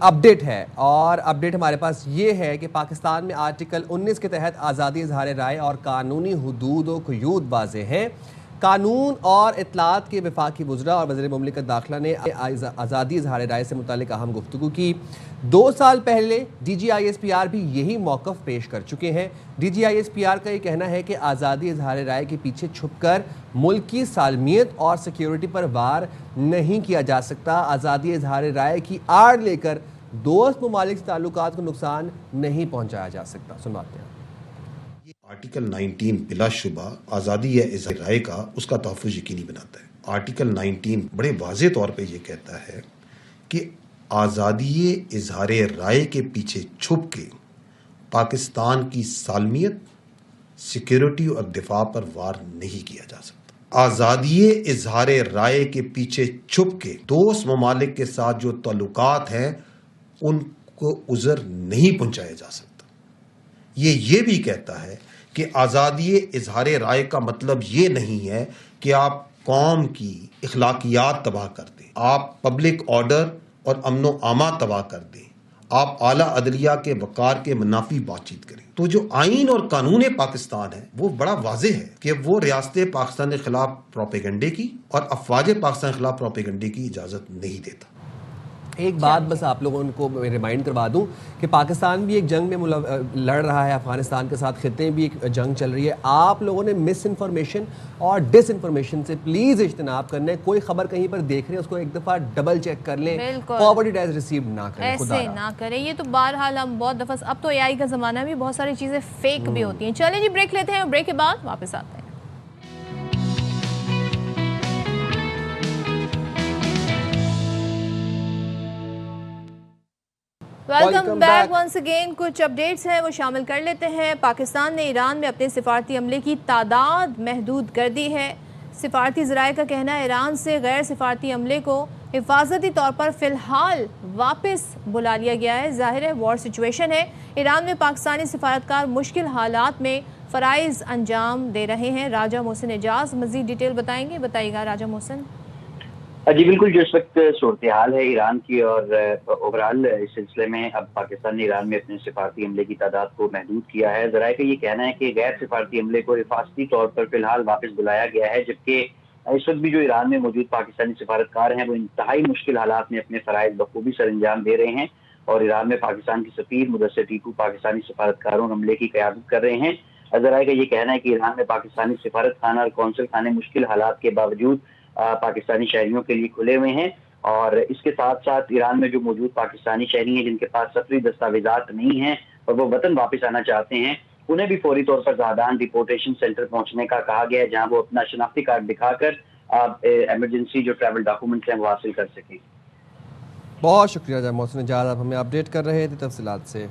अपडेट है, और अपडेट हमारे पास ये है कि पाकिस्तान में आर्टिकल 19 के तहत आज़ादी इज़हार राय और कानूनी हुदूद व क़यूद वाज़ेह हैं। कानून और इत्तलात के वफाकी वज़रा और वज़ीर मुमलिकत दाखिला ने आज़ादी इज़हार राय से मुतालिक अहम गुफ्तगू की। 2 साल पहले DGISPR भी यही मौक़िफ़ पेश कर चुके हैं। DGISPR का ये कहना है कि आज़ादी इज़हार राय के पीछे छुपकर मुल्क की सालमियत और सिक्योरिटी पर वार नहीं किया जा सकता। आज़ादी इज़हार राय की आड़ लेकर दोस्त ममालिक से ताल्लुकात को नुकसान नहीं पहुँचाया जा सकता। सुनवाते हैं। आर्टिकल 19 बिलाशुबा आज़ादी या इज़हार राय का उसका तहफ़्फ़ुज़ यकीनी बनाता है। आर्टिकल 19 बड़े वाज़े तौर पे ये कहता है कि आज़ादी इज़हार राय के पीछे छुप के पाकिस्तान की सालमियत, सिक्योरिटी और दिफा पर वार नहीं किया जा सकता। आज़ादी इज़हार राय के पीछे छुप के दोस्त ममालिक के साथ जो ताल्लुकात हैं उनको उज़र नहीं पहुँचाया जा सकता। ये भी कहता है कि आज़ादी इज़हार राय का मतलब ये नहीं है कि आप कौम की इखलाकियात तबाह कर दें, आप पब्लिक ऑर्डर और अमनो आमा तबाह कर दें, आप आला अदलिया के वक़ार के मुनाफी बातचीत करें। तो जो आइन और कानून पाकिस्तान है वो बड़ा वाज़े है कि वो रियासत पाकिस्तान के खिलाफ प्रोपेगंडे की और अफवाज पाकिस्तान के खिलाफ प्रोपेगंडे की इजाज़त नहीं देता। एक बात बस आप लोगों को रिमाइंड करवा दूं कि पाकिस्तान भी एक जंग में लड़ रहा है अफगानिस्तान के साथ, खित्ते भी एक जंग चल रही है। आप लोगों ने मिस इन्फॉर्मेशन और डिस इन्फॉर्मेशन से प्लीज़ इज्तनाब करना है। कोई खबर कहीं पर देख रहे हैं उसको एक दफ़ा डबल चेक कर लें, फॉरवर्ड एज रिसीव ना करें, ऐसे ना करें। ये तो बहरहाल हम बहुत दफ़ा, अब तो AI का ज़माना भी, बहुत सारी चीज़ें फेक भी होती हैं। चलिए जी ब्रेक लेते हैं, ब्रेक के बाद वापस आते हैं। Welcome back once again. कुछ अपडेट्स हैं वो शामिल कर लेते हैं। पाकिस्तान ने ईरान में अपने सिफारती अमले की तादाद महदूद कर दी है। सिफारती ज़राए का कहना है ईरान से गैर सिफारती अमले को हिफाजती तौर पर फ़िलहाल वापस बुला लिया गया है। ज़ाहिर है वॉर सिचुएशन है। ईरान में पाकिस्तानी सिफारतकार मुश्किल हालात में फ़राइज़ अंजाम दे रहे हैं। राजा मोहसिन एजाज मज़ीद डिटेल बताएंगे, बताइएगा राजा मोहसिन। जी बिल्कुल, जो इस वक्त सूरत हाल है ईरान की और ओवरऑल इस सिलसिले में अब पाकिस्तान ने ईरान में अपने सिफारती अमले की तादाद को महदूद किया है। ज़राए का ये कहना है कि गैर सिफारती अमले को हिफाजती तौर पर फिलहाल वापस बुलाया गया है, जबकि इस वक्त भी जो ईरान में मौजूद पाकिस्तानी सिफारतकार हैं वो इंतहाई मुश्किल हालात में अपने फ़राइज़ बखूबी सर अंजाम दे रहे हैं। और ईरान में पाकिस्तान के सफ़ीर मुदस्सिर टीकू पाकिस्तानी सिफारतकारों और अमले की क़यादत कर रहे हैं। ज़राए का ये कहना है कि ईरान में पाकिस्तानी सिफारत खाना और कौंसल खाने मुश्किल हालात के बावजूद पाकिस्तानी शहरियों के लिए खुले हुए हैं। और इसके साथ साथ ईरान में जो मौजूद पाकिस्तानी शहरी हैं जिनके पास सफरी दस्तावेजात नहीं हैं और वो वतन वापस आना चाहते हैं, उन्हें भी फौरी तौर पर ज़ादान डिपोर्टेशन सेंटर पहुंचने का कहा गया है, जहां वो अपना शनाख्ती कार्ड दिखाकर एमरजेंसी जो ट्रैवल डॉक्यूमेंट्स हैं वो हासिल कर सकें। बहुत शुक्रिया राजा मोहसिन एजाज, आप हमें अपडेट कर रहे थे तफसीलात से।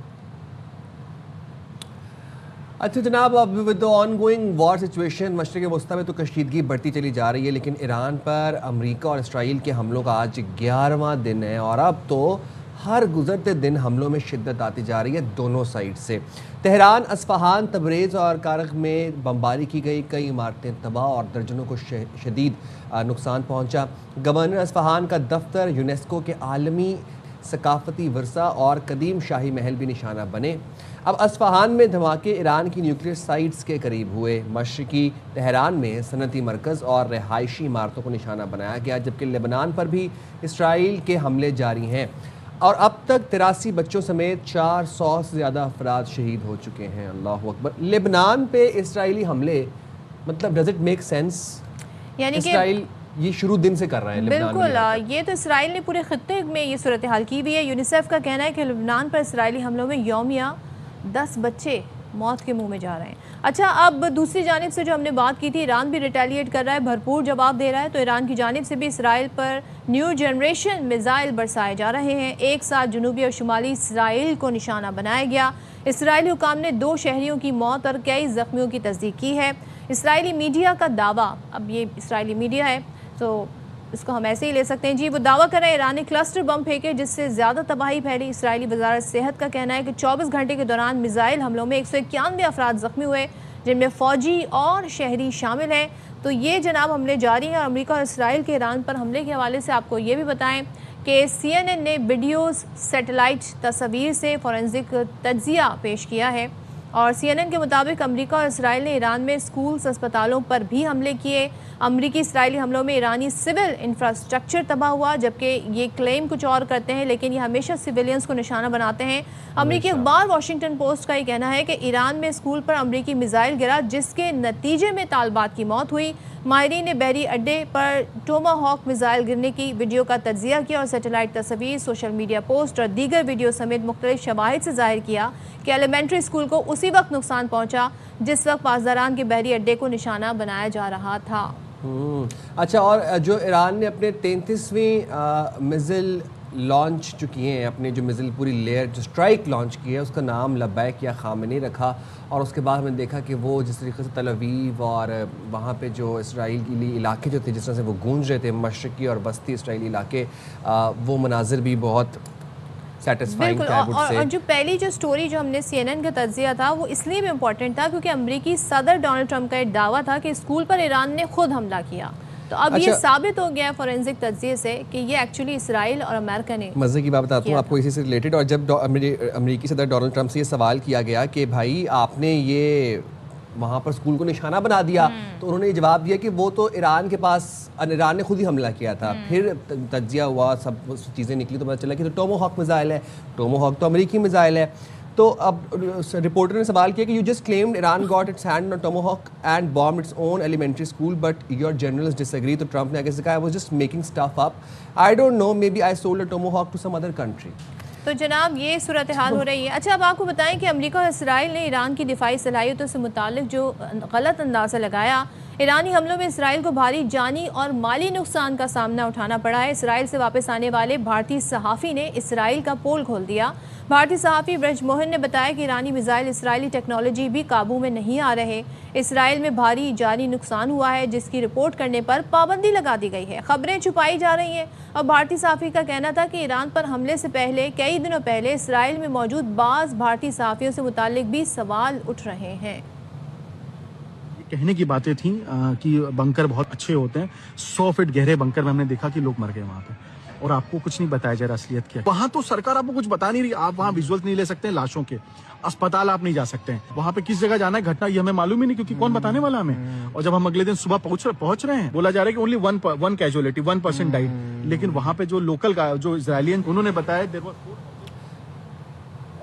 अच्छा जनाब, अब with the ongoing war situation मशरिक़ वस्ती में तो कशीदगी बढ़ती चली जा रही है, लेकिन ईरान पर अमेरिका और इसराइल के हमलों का आज 11वां दिन है और अब तो हर गुजरते दिन हमलों में शिद्दत आती जा रही है दोनों साइड से। तेहरान, अस्फ़हान, तबरेज़ और कारख में बमबारी की गई, कई इमारतें तबाह और दर्जनों को शदीद नुकसान पहुँचा। गवर्नर अस्फ़हान का दफ्तर यूनेस्को के आलमी सकाफती वर्सा और कदीम शाही महल भी निशाना बने। अब अस्फ़हान में धमाके ईरान की न्यूक्लियर साइट्स के करीब हुए। मशरिकी तेहरान में सनती मरकज़ और रहायशी इमारतों को निशाना बनाया गया, जबकि लेबनान पर भी इसराइल के हमले जारी हैं और अब तक 83 बच्चों समेत 400 से ज़्यादा अफराद शहीद हो चुके हैं। अल्लाह अकबर। लेबनान पे इसराइली हमले, मतलब डज इट मेक सेंस? यानी इसराइल ये शुरू दिन से कर रहे हैं। बिल्कुल, ये तो इसराइल ने पूरे खत्ते में ये सूरत हाल की हुई है। यूनिसेफ का कहना है कि लेबनान पर इसराइली हमलों में यौमिया 10 बच्चे मौत के मुंह में जा रहे हैं। अच्छा, अब दूसरी जानिब से जो हमने बात की थी, ईरान भी रिटेलिएट कर रहा है, भरपूर जवाब दे रहा है। तो ईरान की जानिब से भी इसराइल पर न्यू जनरेशन मिसाइल बरसाए जा रहे हैं। एक साथ जनूबी और शुमाली इसराइल को निशाना बनाया गया। इसराइली हुकाम ने 2 शहरियों की मौत और कई जख्मियों की तस्दीक की है। इसराइली मीडिया का दावा, अब ये इसराइली मीडिया है तो इसको हम ऐसे ही ले सकते हैं जी, वो दावा कर रहे हैं ईरान ने क्लस्टर बम फेंके जिससे ज़्यादा तबाही फैली। इसराइली वज़ारत सेहत का कहना है कि 24 घंटे के दौरान मिसाइल हमलों में 191 अफराद ज़ख्मी हुए, जिनमें फ़ौजी और शहरी शामिल हैं। तो ये जनाब हमले जारी हैं और अमेरिका और इसराइल के ईरान पर हमले के हवाले से आपको ये भी बताएं कि CNN ने वीडियोस, सैटेलाइट तस्वीर से फोरेंसिक तज्जिया पेश किया है और CNN के मुताबिक अमेरिका और इसराइल ने ईरान में स्कूल्स, अस्पतालों पर भी हमले किए। अमेरिकी इसराइली हमलों में ईरानी सिविल इंफ्रास्ट्रक्चर तबाह हुआ, जबकि ये क्लेम कुछ और करते हैं, लेकिन ये हमेशा सिविलियंस को निशाना बनाते हैं। अमेरिकी अखबार वॉशिंगटन पोस्ट का ये कहना है कि ईरान में स्कूल पर अमेरिकी मिसाइल गिरा, जिसके नतीजे में तालिबात की मौत हुई। माहिरीन ने बहरी अड्डे पर टोमाहॉक मिसाइल गिरने की वीडियो का तज्जिया किया और सैटेलाइट तस्वीर, सोशल मीडिया पोस्ट और दीगर वीडियो समेत मुख्तलिफ शवाहिद से जाहिर किया कि एलिमेंट्री स्कूल को उसी वक्त नुकसान पहुंचा जिस वक्त पासदारान के बहरी अड्डे को निशाना बनाया जा रहा था। अच्छा, और जो ईरान ने अपने 33वीं मिज़िल लॉन्च जो किए हैं, अपने जो मिज़िल पूरी लेयर जो स्ट्राइक लॉन्च की है, उसका नाम लब्बैक या खामेनी रखा और उसके बाद मैंने देखा कि वो जिस तरीके से तल अवीव और वहाँ पे जो इसराइली इलाके जो थे, जिस तरह से वो गूंज रहे थे, मशरक़ी और बस्ती इसराइली इलाके, वो मनाजिर भी बहुत बिल्कुल। और जो पहली जो स्टोरी जो हमने CNN का तज्जिया था वो इसलिए भी इम्पोर्टेंट था क्योंकि अमेरिकी सदर डोनाल्ड ट्रंप का एक दावा था कि स्कूल पर ईरान ने खुद हमला किया। तो अब ये साबित हो गया फोरेंसिक तज्जिए से कि ये एक्चुअली इसराइल और अमेरिका ने। मज़े की बात बताता हूँ आपको इसी से रिलेटेड। और जब अमेरिकी सदर डोनाल्ड ट्रंप से ये सवाल किया गया कि भाई आपने ये वहाँ पर स्कूल को निशाना बना दिया, तो उन्होंने ये जवाब दिया कि वो तो ईरान ने खुद ही हमला किया था। फिर तज्जिया हुआ, सब चीज़ें निकली तो पता चला कि तो टोमाहॉक मिसाइल है, टोमाहॉक तो अमेरिकी मिसाइल है। तो अब रिपोर्टर ने सवाल किया कि you just claimed Iran got its hand on Tomahawk and bomb its own elementary school but your generals disagree. तो ट्रंप ने आगे से कहा I was just making stuff up, I don't know, maybe I sold a Tomahawk to some other country. तो जनाब ये सूरत हाल हो रही है। अच्छा, अब आपको बताएं कि अमेरिका और इसराइल ने ईरान की दिफाई सलाहियतों से मुतालिक जो गलत अंदाज़ा लगाया, ईरानी हमलों में इसराइल को भारी जानी और माली नुकसान का सामना उठाना पड़ा है। इसराइल से वापस आने वाले भारतीय सहाफ़ी ने इसराइल का पोल खोल दिया। भारतीय सहाफ़ी ब्रजमोहन ने बताया कि ईरानी मिसाइल इसराइली टेक्नोलॉजी भी काबू में नहीं आ रहे। इसराइल में भारी जानी नुकसान हुआ है जिसकी रिपोर्ट करने पर पाबंदी लगा दी गई है। खबरें छुपाई जा रही हैं। और भारतीय सहाफ़ी का कहना था कि ईरान पर हमले से पहले कई दिनों पहले इसराइल में मौजूद बाज़ भारतीय सहाफ़ियों से मुतालिक भी सवाल उठ रहे हैं। कहने की बातें थी कि बंकर बहुत अच्छे होते हैं, 100 फीट गहरे बंकर में हमने देखा कि लोग मर गए वहाँ पे, और आपको कुछ नहीं बताया जा रहा असलियत क्या है। वहाँ तो सरकार आपको कुछ बता नहीं रही, आप वहाँ विजुअल्स नहीं ले सकते हैं लाशों के, अस्पताल आप नहीं जा सकते हैं, वहाँ पे किस जगह जाना है घटना ये हमें मालूम ही नहीं, क्योंकि कौन बताने वाला हमें। और जब हम अगले दिन सुबह पहुंच रहे हैं, बोला जा रहा है कि ओनली वन कैजुअलिटी, 1% डाइड, लेकिन वहाँ पे जो लोकल जो इजरायलियन उन्होंने बताया देयर वाज।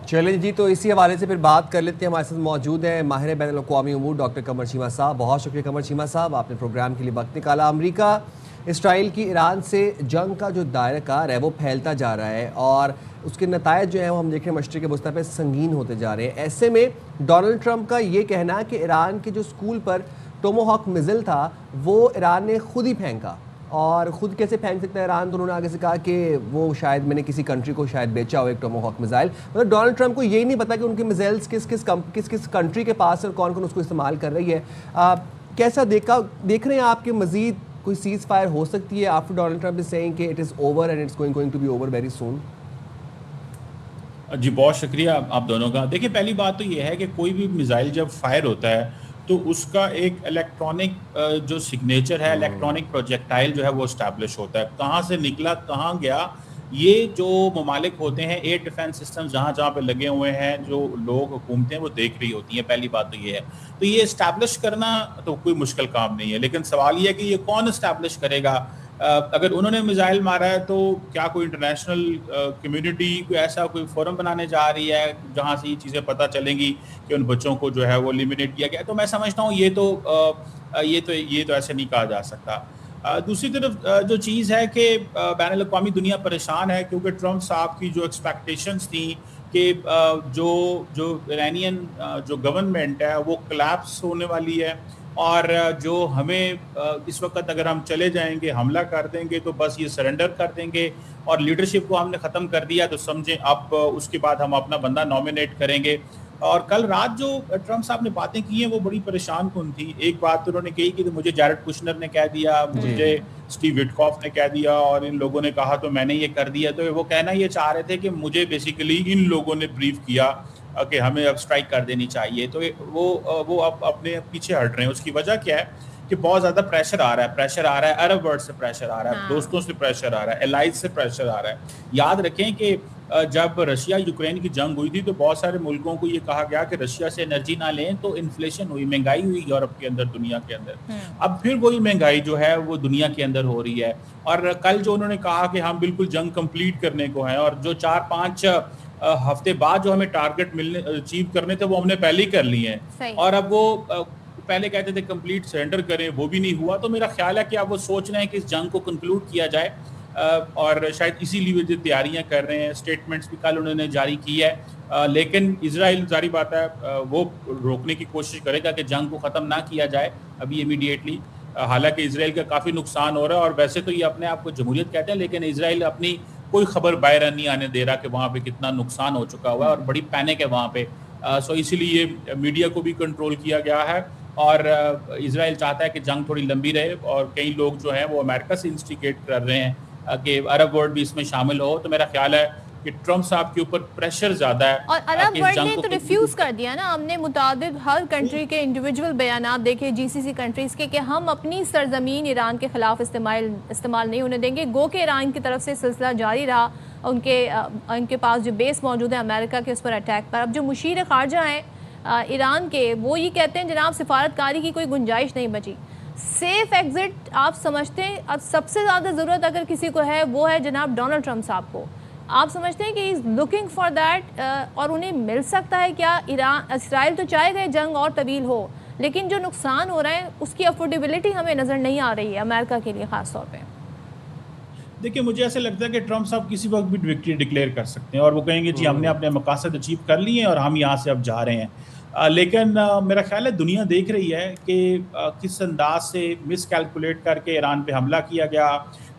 चलिए जी, तो इसी हवाले से फिर बात कर लेते हैं। हमारे साथ मौजूद हैं माहिर बैनुल-अक़वामी उमूर डॉक्टर कमर चीमा साहब। बहुत शुक्रिया कमर चीमा साहब, आपने प्रोग्राम के लिए वक्त निकाला। अमेरिका इसराइल की ईरान से जंग का जो दायरा कार है वो फैलता जा रहा है और उसके नतायज जो है वो हम देख रहे हैं मशरिक़ वस्ती पे संगीन होते जा रहे हैं। ऐसे में डोनाल्ड ट्रंप का ये कहना कि ईरान के जो स्कूल पर टोमाहॉक मिसाइल था वो ईरान ने खुद ही फेंका, और ख़ुद कैसे फेंक सकता है ईरान, तो उन्होंने आगे से कहा कि वो शायद मैंने किसी कंट्री को शायद बेचा हो एक टोमाहॉक मिसाइल। मतलब डोनाल्ड ट्रंप को यही नहीं पता कि उनके मिसाइल्स किस किस कंट्री के पास है और कौन कौन उसको इस्तेमाल कर रही है। कैसा देख रहे हैं आपके मज़ीद कोई सीज़ फायर हो सकती है after Donald Trump is saying कि it is over and it's going to be over very soon? जी बहुत शुक्रिया आप दोनों का। देखिए, पहली बात तो ये है कि कोई भी मिसाइल जब फायर होता है तो उसका एक इलेक्ट्रॉनिक जो सिग्नेचर है, इलेक्ट्रॉनिक प्रोजेक्टाइल जो है वो इस्टेब्लिश होता है। कहाँ से निकला, कहाँ गया, ये जो ममालिक होते हैं, एयर डिफेंस सिस्टम जहाँ जहाँ पे लगे हुए हैं, जो लोग हुकूमतें वो देख रही होती हैं। पहली बात तो ये है, तो ये इस्टेब्लिश करना तो कोई मुश्किल काम नहीं है, लेकिन सवाल ये है कि ये कौन इस्टेब्लिश करेगा। अगर उन्होंने मिसाइल मारा है तो क्या कोई इंटरनेशनल कम्युनिटी कोई ऐसा कोई फोरम बनाने जा रही है जहाँ से ये चीज़ें पता चलेंगी कि उन बच्चों को जो है वो एलिमिनेट किया गया? तो मैं समझता हूँ ये तो ऐसे नहीं कहा जा सकता। दूसरी तरफ जो चीज़ है कि बैनुल-अक़वामी दुनिया परेशान है क्योंकि ट्रंप साहब की जो एक्सपेक्टेशंस थी कि जो ईरानियन जो गवर्नमेंट है वो कोलैप्स होने वाली है और जो हमें इस वक्त अगर हम चले जाएंगे, हमला कर देंगे तो बस ये सरेंडर कर देंगे और लीडरशिप को हमने ख़त्म कर दिया, तो समझें अब उसके बाद हम अपना बंदा नॉमिनेट करेंगे। और कल रात जो ट्रंप साहब ने बातें की हैं वो बड़ी परेशान कुन थी। एक बात तो उन्होंने कही कि मुझे जैरेड कुशनर ने कह दिया, मुझे स्टीव विटकॉफ ने कह दिया और इन लोगों ने कहा तो मैंने ये कर दिया। तो वो कहना ये चाह रहे थे कि मुझे बेसिकली इन लोगों ने ब्रीफ किया कि हमें अब स्ट्राइक कर देनी चाहिए। तो वो अब अपने पीछे हट रहे हैं। उसकी वजह क्या है कि बहुत ज्यादा प्रेशर आ रहा है अरब वर्ल्ड से प्रेशर आ रहा है, दोस्तों से प्रेशर आ रहा है, एलाइज से प्रेशर आ रहा है। याद रखें कि जब रशिया यूक्रेन की जंग हुई थी तो बहुत सारे मुल्कों को ये कहा गया कि रशिया से एनर्जी ना लें, तो इन्फ्लेशन हुई, महंगाई हुई यूरोप के अंदर, दुनिया के अंदर। अब फिर वही महंगाई जो है वो दुनिया के अंदर हो रही है। और कल जो उन्होंने कहा कि हम बिल्कुल जंग कंप्लीट करने को हैं, और जो 4-5 हफ्ते बाद जो हमें टारगेट मिलने अचीव करने थे वो हमने पहले ही कर लिए हैं, और अब वो पहले कहते थे कंप्लीट सरेंडर करें, वो भी नहीं हुआ। तो मेरा ख्याल है कि अब वो सोच रहे हैं कि इस जंग को कंक्लूड किया जाए, और शायद इसीलिए जो तैयारियां कर रहे हैं। स्टेटमेंट्स भी कल उन्होंने जारी की है, लेकिन इजराइल जारी बात है वो रोकने की कोशिश करेगा कि जंग को ख़त्म ना किया जाए अभी इमीडिएटली। हालांकि इजराइल का काफ़ी नुकसान हो रहा है, और वैसे तो ये अपने आप को जमहूरियत कहते हैं, लेकिन इजराइल अपनी कोई खबर बाहर नहीं आने दे रहा कि वहाँ पे कितना नुकसान हो चुका हुआ है, और बड़ी पैनिक है वहाँ पे। सो इसीलिए मीडिया को भी कंट्रोल किया गया है, और इजराइल चाहता है कि जंग थोड़ी लंबी रहे, और कई लोग जो हैं वो अमेरिका से इंस्टिगेट कर रहे हैं कि अरब वर्ल्ड भी इसमें शामिल हो। तो मेरा ख्याल है कि ट्रम्प साहब के ऊपर प्रेशर ज्यादा है, और अरब वर्ल्ड ने तो रिफ्यूज कर दिया ना। हमने मुतादिद हर कंट्री के इंडिविजुअल बयानात देखे जीसीसी कंट्रीज के कि हम अपनी सरजमीन ईरान के खिलाफ इस्तेमाल नहीं होने देंगे। गो के ईरान की तरफ से सिलसिला जारी रहा, उनके पास जो बेस मौजूद है अमेरिका के, उस पर अटैक पर। अब जो मुशीर खारजा हैं ईरान के, वो ये कहते हैं जनाब सिफारतकारी की कोई गुंजाइश नहीं बची, सेफ एग्जिट आप समझते हैं। अब सबसे ज़्यादा ज़रूरत अगर किसी को है वो है जनाब डोनाल्ड ट्रम्प साहब को। आप समझते हैं कि इज़ लुकिंग फॉर दैट, और उन्हें मिल सकता है क्या? इसराइल तो चाहेगा जंग और तवील हो, लेकिन जो नुकसान हो रहा है उसकी अफोर्डेबिलिटी हमें नज़र नहीं आ रही है अमेरिका के लिए ख़ास तौर पे। देखिए, मुझे ऐसा लगता है कि ट्रम्प साहब किसी वक्त भी विक्ट्री डिक्लेयर कर सकते हैं, और वो कहेंगे जी हमने अपने मकासद अचीव कर लिए हैं और हम यहाँ से अब जा रहे हैं। लेकिन मेरा ख्याल है दुनिया देख रही है कि किस अंदाज से मिसकैलकुलेट करके ईरान पे हमला किया गया,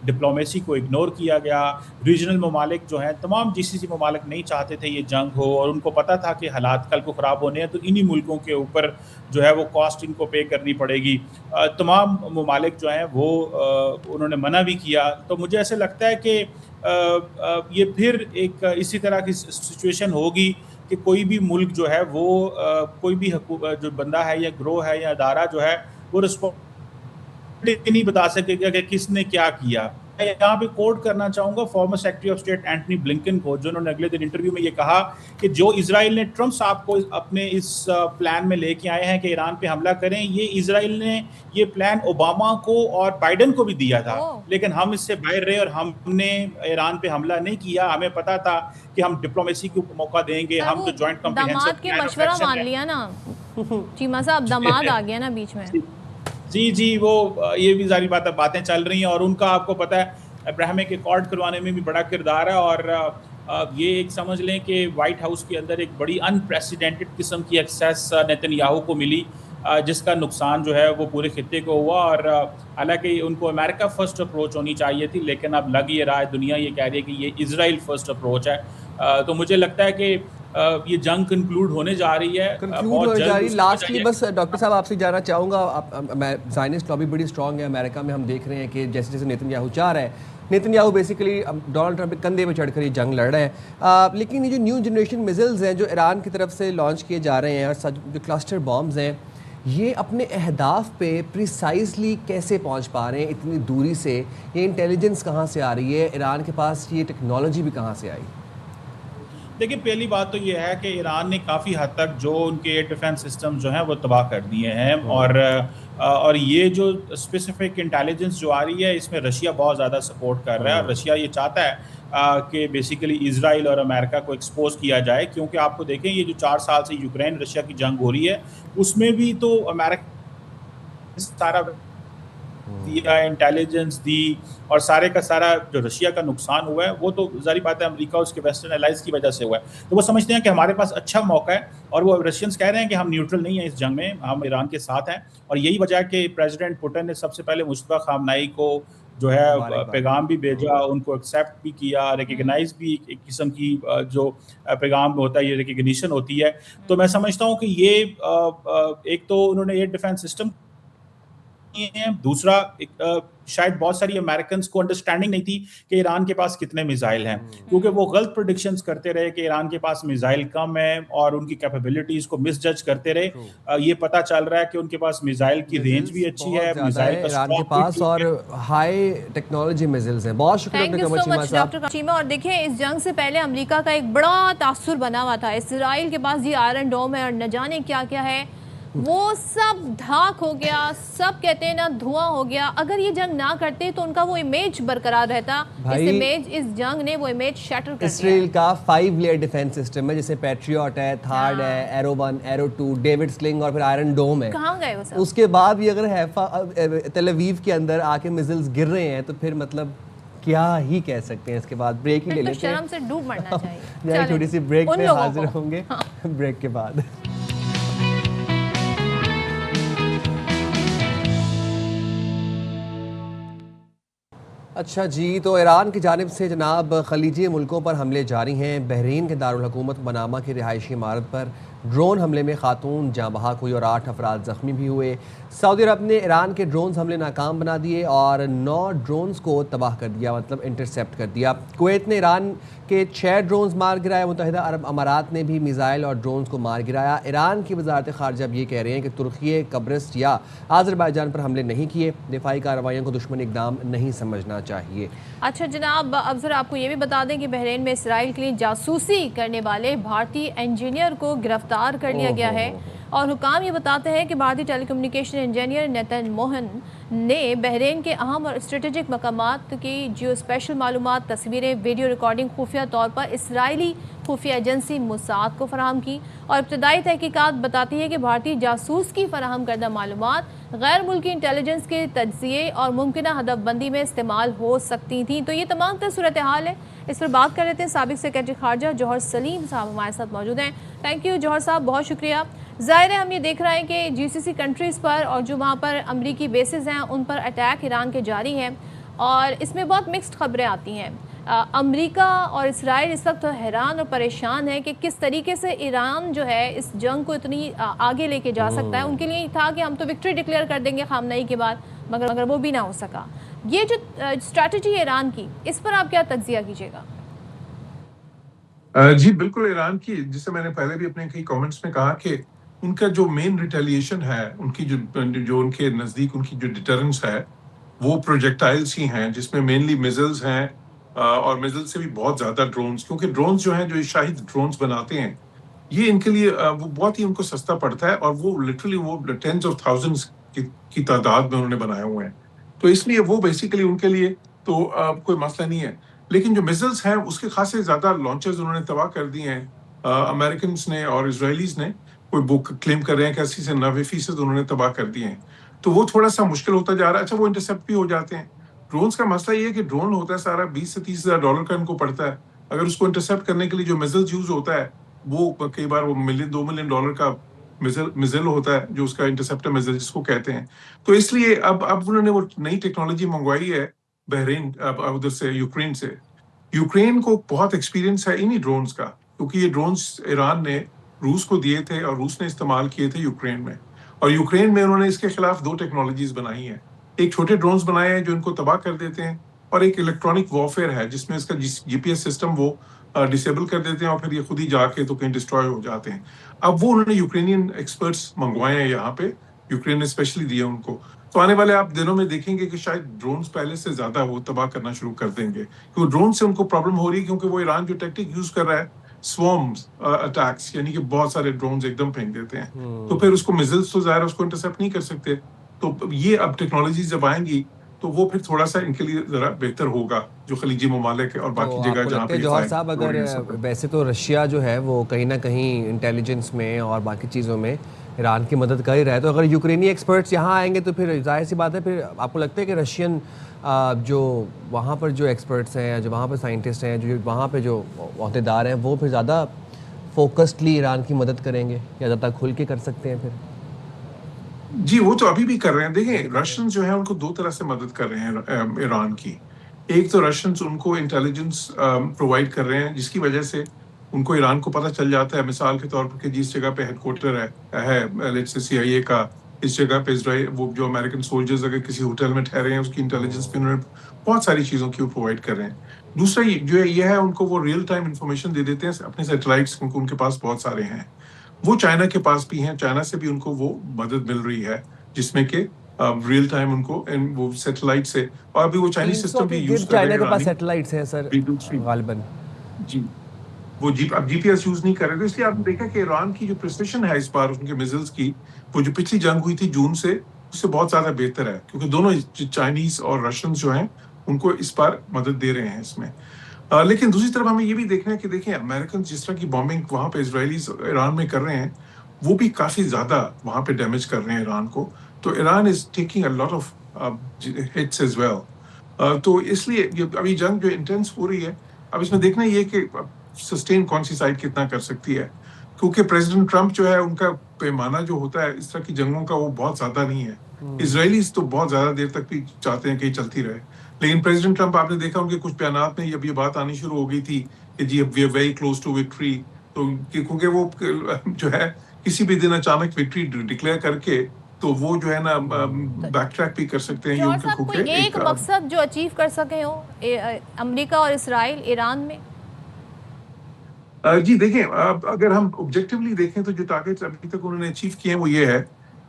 डिप्लोमेसी को इग्नोर किया गया। रीजनल ममालिक जो हैं, तमाम जीसीसी ममालिक नहीं चाहते थे ये जंग हो, और उनको पता था कि हालात कल को ख़राब होने हैं, तो इन्हीं मुल्कों के ऊपर जो है वो कॉस्ट इनको पे करनी पड़ेगी। तमाम ममालिक जो हैं वो उन्होंने मना भी किया। तो मुझे ऐसे लगता है कि ये फिर एक इसी तरह की सिचुएशन होगी कि कोई भी मुल्क जो है वो कोई भी जो बंदा है या ग्रोह है या अदारा जो है वो रिस्पॉन्सिबिलिटी नहीं बता सकेगा कि किसने क्या किया। मैं यहाँ पे कोट करना चाहूँगा former secretary of state Antony Blinken को, जिन्होंने अगले दिन इंटरव्यू में ये कहा कि जो इजराइल ने ट्रम्प साहब को अपने इस प्लान में लेके आए हैं कि ईरान पे हमला करें, ये इजराइल ने ये प्लान ओबामा को और बाइडन को भी दिया था, लेकिन हम इससे बाहर रहे और हमने ईरान पे हमला नहीं किया। हमें पता था कि हम डिप्लोमेसी को मौका देंगे, हम जो जॉइंट दामाद के मशवरा मान लिया ना चीमा साहब, दामाद आ गया ना बीच में। जी वो ये भी जारी बातें चल रही हैं, और उनका आपको पता है अब्राहमिक अकॉर्ड करवाने में भी बड़ा किरदार है। और ये एक समझ लें कि वाइट हाउस के अंदर एक बड़ी अनप्रेसिडेंटेड किस्म की एक्सेस नेतन्याहू को मिली, जिसका नुकसान जो है वो पूरे खित्ते को हुआ। और हालांकि उनको अमेरिका फर्स्ट अप्रोच होनी चाहिए थी, लेकिन अब लग ये रहा है, दुनिया ये कह रही है कि ये इजराइल फर्स्ट अप्रोच है। तो मुझे लगता है कि ये जंग कंक्लूड होने जा रही है, कंक्लूड होने जा रही है। लास्टली बस डॉक्टर साहब आपसे जानना चाहूँगा, ज़ायनिस्ट लॉबी बड़ी स्ट्रॉन्ग है अमेरिका में, हम देख रहे हैं कि जैसे जैसे नेतन्याहू चाह रहा है, नेतन्याहू बेसिकली डोनाल्ड ट्रंप के कंधे पे चढ़कर ये जंग लड़ रहे हैं। लेकिन ये जो न्यू जनरेशन मिसाइल्स हैं जो ईरान की तरफ से लॉन्च किए जा रहे हैं, और जो क्लस्टर बॉम्ब्स हैं, ये अपने अहदाफ पे प्रिसाइजली कैसे पहुंच पा रहे हैं इतनी दूरी से? ये इंटेलिजेंस कहाँ से आ रही है? ईरान के पास ये टेक्नोलॉजी भी कहाँ से आई? देखिए, पहली बात तो ये है कि ईरान ने काफ़ी हद तक जो उनके एयर डिफेंस सिस्टम जो हैं वो तबाह कर दिए हैं, और ये जो स्पेसिफिक इंटेलिजेंस जो आ रही है इसमें रशिया बहुत ज़्यादा सपोर्ट कर रहा है। और रशिया ये चाहता है कि बेसिकली इजराइल और अमेरिका को एक्सपोज किया जाए, क्योंकि आपको देखें ये जो 4 साल से यूक्रेन रशिया की जंग हो रही है उसमें भी तो अमेरिका सारा दिया, इंटेलिजेंस दी, और सारे का सारा जो रशिया का नुकसान हुआ है वो तो जारी बात है अमेरिका उसके वेस्टर्न एलाइज की वजह से हुआ है। तो वो समझते हैं कि हमारे पास अच्छा मौका है, और वो रशियंस कह रहे हैं कि हम न्यूट्रल नहीं हैं इस जंग में, हम ईरान के साथ हैं। और यही वजह है कि प्रेसिडेंट पुतिन ने सबसे पहले मुस्तफा खामनाई को जो है पैगाम भी भेजा, उनको एक्सेप्ट भी किया, रिकग्नाइज भी एक किस्म की जो पैगाम होता है ये रिकग्निशन होती है। तो मैं समझता हूँ कि ये एक तो उन्होंने एयर डिफेंस सिस्टम है। दूसरा शायद बहुत सारी अमेरिकन को अंडरस्टैंडिंग नहीं थी कि ईरान के पास कितने मिसाइल हैं, क्योंकि वो गलत प्रेडिक्शंस करते रहे कि ईरान के पास मिसाइल कम है और उनकी कैपेबिलिटीज को मिसजज करते रहे। ये पता चल रहा है कि उनके पास मिसाइल की रेंज भी अच्छी है, मिसाइल का ईरान के पास और हाई टेक्नोलॉजी मिसाइल्स हैं। बहुत शुक्रिया thank you so much doctor Cheema. और देखिए, इस जंग से पहले अमेरिका का एक बड़ा तासुर बना हुआ था, इसराइल के पास ये आयरन डोम है और न जाने क्या क्या है, वो सब धाक हो गया, सब कहते हैं ना धुआं हो गया। अगर ये जंग ना करते तो उनका वो इमेज बरकरार रहता। इस जंग ने वो इमेज शैटर कर दिया। इसराइल का 5 लेयर डिफेंस सिस्टम है, जैसे पैट्रियट है, थार्ड है, एरो 1, एरो 2, डेविड स्लिंग और फिर आयरन डोम है। कहाँ गए वो सब? उसके बाद भी अगर हैफा तेल अवीव के अंदर आके मिसाइल्स गिर रहे हैं तो फिर मतलब क्या ही कह सकते हैं। इसके बाद ब्रेक ही ले लेते हैं, शर्म से डूब मरना चाहिए। छोटी सी ब्रेक में हाजिर होंगे ब्रेक के बाद। अच्छा जी, तो ईरान की जानिब से जनाब खलीजी मुल्कों पर हमले जारी हैं। बहरीन के दारुल हुकूमत मनामा की रिहायशी इमारत पर ड्रोन हमले में खातून जाँ बहक हुई और 8 अफराद ज़ख्मी भी हुए। सऊदी अरब ने ईरान के ड्रोन हमले नाकाम बना दिए और 9 ड्रोन्स को तबाह कर दिया, मतलब इंटरसेप्ट कर दिया। कुवैत ने ईरान के 6 ड्रोन्स मार गिराए। मुत्तहिदा अरब अमारात ने भी मिसाइल और ड्रोन्स को मार गिराया। ईरान की वजारत ख़ारजा अब ये कह रहे हैं कि तुर्की, कब्रस या आज़रबाईजान पर हमले नहीं किए, दिफाई कार्रवाइयों को दुश्मन इक़दाम नहीं समझना चाहिए। अच्छा जनाब, अब जरा आपको ये भी बता दें कि बहरीन में इसराइल के लिए जासूसी करने वाले भारतीय इंजीनियर को गिरफ्तार कर लिया गया है। और हुकाम ये बताते हैं कि भारतीय टेलीकम्युनिकेशन इंजीनियर नितिन मोहन ने बहरीन के अहम और स्ट्रेटेजिक मकामात की जियो स्पेशल मालूमात, तस्वीरें, वीडियो रिकॉर्डिंग खुफिया तौर पर इसराइली खुफिया एजेंसी मोसाद को फराहम की। और इब्तदाई तहकीकात बताती है कि भारतीय जासूस की फराहम करदा मालूमात गैर मुल्की इंटेलिजेंस के तज्जिए और मुमकिन हदफबंदी में इस्तेमाल हो सकती थी। तो ये तमाम सूरत हाल है, इस पर बात कर लेते हैं। साबिक सेक्रेटरी खारजा जौहर सलीम साहब हमारे साथ मौजूद हैं। थैंक यू जौहर साहब, बहुत शुक्रिया। ज़ाहिर है हम ये देख रहे हैं कि जीसीसी कंट्रीज़ पर और जो वहाँ पर अमरीकी बेसिस हैं उन पर अटैक ईरान के जारी हैं और इसमें बहुत मिक्स्ड खबरें आती हैं। अमरीका और इसराइल इस वक्त हैरान और परेशान है कि किस तरीके से ईरान जो है इस जंग को इतनी आगे लेके जा सकता है। उनके लिए था कि हम तो विक्ट्री डिक्लेयर कर देंगे खामनई के बाद, मगर वो भी ना हो सका। ये जो स्ट्रैटेजी है ईरान की, इस पर आप क्या तज्जिया कीजिएगा? जी बिल्कुल, ईरान की, जिसे मैंने पहले भी अपने कई कमेंट्स में कहा कि उनका जो मेन रिटेलिएशन है, उनकी जो उनके नज़दीक उनकी जो डिटरेंस है वो प्रोजेक्टाइल्स ही हैं, जिसमें मेनली मिसाइल्स हैं और मिसाइल से भी बहुत ज़्यादा ड्रोन्स, क्योंकि ड्रोन्स जो हैं, जो शाहिद ड्रोन्स बनाते हैं, ये इनके लिए वो बहुत ही उनको सस्ता पड़ता है और वो लिटरली वो टेंस ऑफ थाउजेंड्स की तादाद में उन्होंने बनाए हुए हैं। तो इसलिए वो बेसिकली उनके लिए तो कोई मसला नहीं है। लेकिन जो मिसाइल्स हैं उसके खासे ज़्यादा लॉन्चर्स उन्होंने तबाह कर दिए हैं अमेरिकन ने और इसराइलीज ने। कोई बुक क्लेम कर रहे हैं कि 80 से 90% उन्होंने तबाह कर दिए हैं। तो वो थोड़ा सा मुश्किल होता जा रहा है। अच्छा, वो इंटरसेप्ट भी हो जाते हैं। ड्रोन्स का मसला ये है कि ड्रोन होता है सारा 20 से 30 हज़ार डॉलर का इनको पड़ता है। अगर उसको इंटरसेप्ट करने के लिए जो मिसाइल्स यूज होता है वो कई बार वो $2 मिलियन का मिसाइल होता है, जो उसका इंटरसेप्टर मिसाइल जिसको कहते हैं। तो इसलिए अब उन्होंने वो नई टेक्नोलॉजी मंगवाई है बहरीन, उधर से यूक्रेन से। यूक्रेन को बहुत एक्सपीरियंस है इन्हीं ड्रोन्स का, क्योंकि ये ड्रोन्स ईरान ने रूस को दिए थे और रूस ने इस्तेमाल किए थे यूक्रेन में। और यूक्रेन में उन्होंने इसके खिलाफ 2 टेक्नोलॉजीज बनाई हैं। एक छोटे ड्रोन्स बनाए हैं जो इनको तबाह कर देते हैं, और एक इलेक्ट्रॉनिक वॉरफेयर है जिसमें इसका जीपीएस सिस्टम वो डिसेबल कर देते हैं और फिर ये खुद ही जाके तो कहीं डिस्ट्रॉय हो जाते हैं। अब वो उन्होंने यूक्रेनियन एक्सपर्ट्स मंगवाए हैं यहाँ पे, यूक्रेन ने स्पेशली दिया उनको। तो आने वाले आप दिनों में देखेंगे कि शायद ड्रोन्स पहले से ज्यादा वो तबाह करना शुरू कर देंगे, क्योंकि ड्रोन से उनको प्रॉब्लम हो रही है, क्योंकि वो ईरान जो टेक्निक यूज कर रहा है स्वॉर्म्स अटैक्स, यानी कि बहुत सारे ड्रोन्स एकदम फेंक देते हैं। तो फिर उसको मिसाइल्स तो ज़ाहिर उसको इंटरसेप्ट नहीं कर सकते। तो ये अब टेक्नोलॉजी जब आएंगी तो वो फिर थोड़ा सा इनके लिए जरा बेहतर होगा, जो खलीजी ममालिक और बाकी जगह जहाँ पे। जौहर साहब, अगर वैसे तो रशिया जो है वो कहीं ना कहीं इंटेलिजेंस में और बाकी चीज़ों में ईरान की मदद कर ही रहा है, तो अगर यूक्रेनी एक्सपर्ट्स यहाँ आएंगे तो फिर जाहिर सी बात है, फिर आपको लगता है कि रशियन जो वहाँ पर जो एक्सपर्ट्स हैं, जो वहाँ पर साइंटिस्ट हैं, जो वहाँ पर जो अहदेदार हैं, वो फिर ज़्यादा फोकस्डली ईरान की मदद करेंगे या ज़्यादा खुल के कर सकते हैं फिर? जी, वो तो अभी भी कर रहे हैं। देखिए, रशियन जो है उनको 2 तरह से मदद कर रहे हैं ईरान की। एक तो रशियन उनको इंटेलिजेंस प्रोवाइड कर रहे हैं, जिसकी वजह से उनको ईरान को पता चल जाता है, मिसाल के तौर पर कि जिस जगह पे हेडक्वार्टर है लेट्स से CIA का इस जगह पे इसराइल वो जो अमेरिकन सोल्जर्स अगर किसी होटल में ठहरे हैं उसकी इंटेलिजेंस पे उन्होंने बहुत सारी चीज़ों की वो प्रोवाइड कर रहे हैं। दूसरा जो है ये है उनको वो रियल टाइम इंफॉर्मेशन दे देते हैं अपने सैटेलाइट्स, उनके पास बहुत सारे हैं। वो चाइना के पास भी हैं, चाइना से भी उनको वो मदद मिल रही है जिसमें कि रियल टाइम उनको वो सैटेलाइट से, और अभी वो चाइनीज सिस्टम भी यूज कर रहे हैं। चाइना के पास सैटेलाइट्स हैं सर गालिबन जी, वो अब जीपीएस यूज नहीं कर रहे थे, इसलिए आपने देखा कि ईरान की जो प्रिसिशन है इस बार उनके मिसाइल्स की, वो जो पिछली जंग हुई थी जून से, उससे बहुत ज्यादा बेहतर है, क्योंकि दोनों चाइनीज और रशियन जो हैं उनको इस बार मदद दे रहे हैं इसमें। लेकिन दूसरी तरफ हमें ये भी देखना है कि देखें अमेरिकन जिस तरह की बॉम्बिंग वहां पे इजरायलीज ईरान में कर रहे हैं, वो भी काफी ज्यादा वहां पे डैमेज कर रहे हैं ईरान को, तो Iran is taking a lot of hits as well. तो इसलिए अभी जंग जो इंटेंस हो रही है, अब इसमें देखना ये कि सस्टेन कौन सी साइड कितना कर सकती है, क्योंकि प्रेसिडेंट ट्रंप जो है उनका पैमाना जो होता है इस तरह की जंगों का वो बहुत ज्यादा नहीं है। इजरायलीज तो बहुत ज्यादा देर तक भी चाहते हैं कि चलती रहे, लेकिन प्रेसिडेंट ट्रंप आपने देखा उनके कुछ बयानात में अब ये बात आनी शुरू हो गई थी कि जी we are very close to victory, तो क्योंकि वो जो है किसी भी दिन अचानक विक्ट्री डिक्लेयर करके तो वो जो है ना बैक ट्रैक भी कर सकते हैं। कोई एक मकसद जो अचीव कर सके हो अमेरिका और इसराइल ईरान में? जी देखें, अगर हम ऑब्जेक्टिवली देखें तो जो टारगेट्स अभी तक उन्होंने अचीव किए हैं वो ये है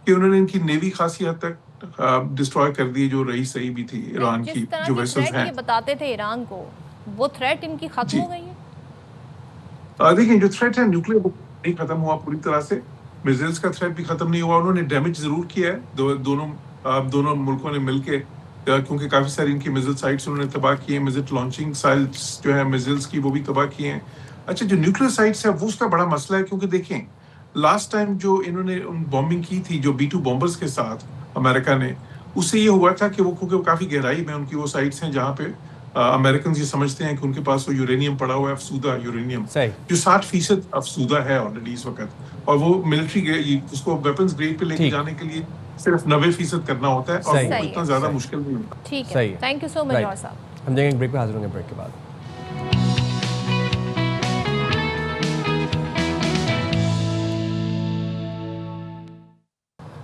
कि उन्होंने इनकी नेवी खासी हद तक डिस्ट्रॉय कर दी, जो रही सही भी थी ईरान की जो वेसल्स हैं। ये बताते थे ईरान को, वो थ्रेट इनकी खत्म हो गई है? देखिए जो थ्रेट है न्यूक्लियर नहीं खत्म हुआ पूरी तरह से, मिसाइल्स का थ्रेट भी खत्म नहीं हुआ, उन्होंने डैमेज जरूर किया है दोनों मुल्कों ने मिलके, क्योंकि काफी सारी इनकी मिसाइल साइट्स उन्होंने तबाह की हैं, मिसाइल लॉन्चिंग साइट्स जो है मिसाइल्स की वो भी तबाह किए हैं। अच्छा, जो न्यूक्लियर साइट्स है वो उसका बड़ा मसला है, क्योंकि देखें लास्ट टाइम जो इन्होंने बॉम्बिंग की थी जो B-2 बॉम्बर्स के साथ अमेरिका ने, उससे ये हुआ था कि वो क्योंकि काफी गहराई में उनकी वो साइट्स हैं जहाँ पे अमेरिकन ये समझते हैं कि उनके पास वो यूरेनियम पड़ा हुआ है, अफसूदा यूरेनियम, जो 60% अफसूदा है ऑलरेडी इस वक्त, और वो मिलिट्री उसको वेपन्स ग्रेड पे लेके जाने के लिए सिर्फ 90% करना होता है, और वो इतना ज्यादा मुश्किल नहीं होता। ठीक है, थैंक यू सो मच जौहर साहब। हम जाएंगे ब्रेक पे, हाजिर होंगे ब्रेक के बाद।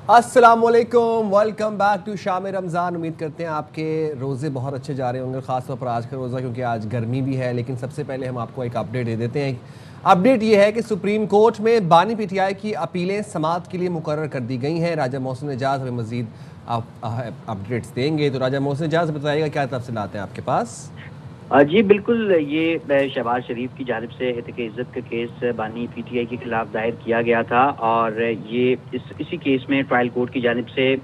अस्सलामुअलैकुम, वेलकम बैक टू शाम रमज़ान। उम्मीद करते हैं आपके रोज़े बहुत अच्छे जा रहे होंगे, ख़ासतौर पर आज का रोज़ा, क्योंकि आज गर्मी भी है। लेकिन सबसे पहले हम आपको एक अपडेट दे देते हैं। अपडेट ये है कि सुप्रीम कोर्ट में बानी पीटीआई की अपीलें समाअत के लिए मुकर्रर कर दी गई हैं। राजा मोहसिन एजाज हमें मज़ीद अपडेट्स देंगे, तो राजा मोहसिन एजाज बताइएगा क्या तफसीलात हैं आपके पास? जी बिल्कुल, ये शहबाज शरीफ की जानिब से हितक इज़्ज़त का केस बानी पीटीआई के खिलाफ दायर किया गया था, और ये इसी केस में ट्रायल कोर्ट की जानिब से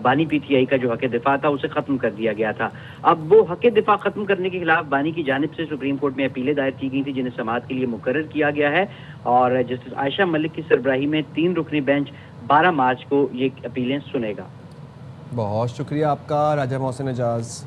बानी पीटीआई का जो हक दिफा था उसे ख़त्म कर दिया गया था। अब वो हक दिफा ख़त्म करने के खिलाफ बानी की जानिब से सुप्रीम कोर्ट में अपीलें दायर की गई थी, जिन्हें समाअत के लिए मुकर्रर किया गया है, और जस्टिस आयशा मलिक की सरबराही में 3 रुकनी बेंच 12 मार्च को ये अपीलें सुनेगा। बहुत शुक्रिया आपका राजा मोहसिन एजाज।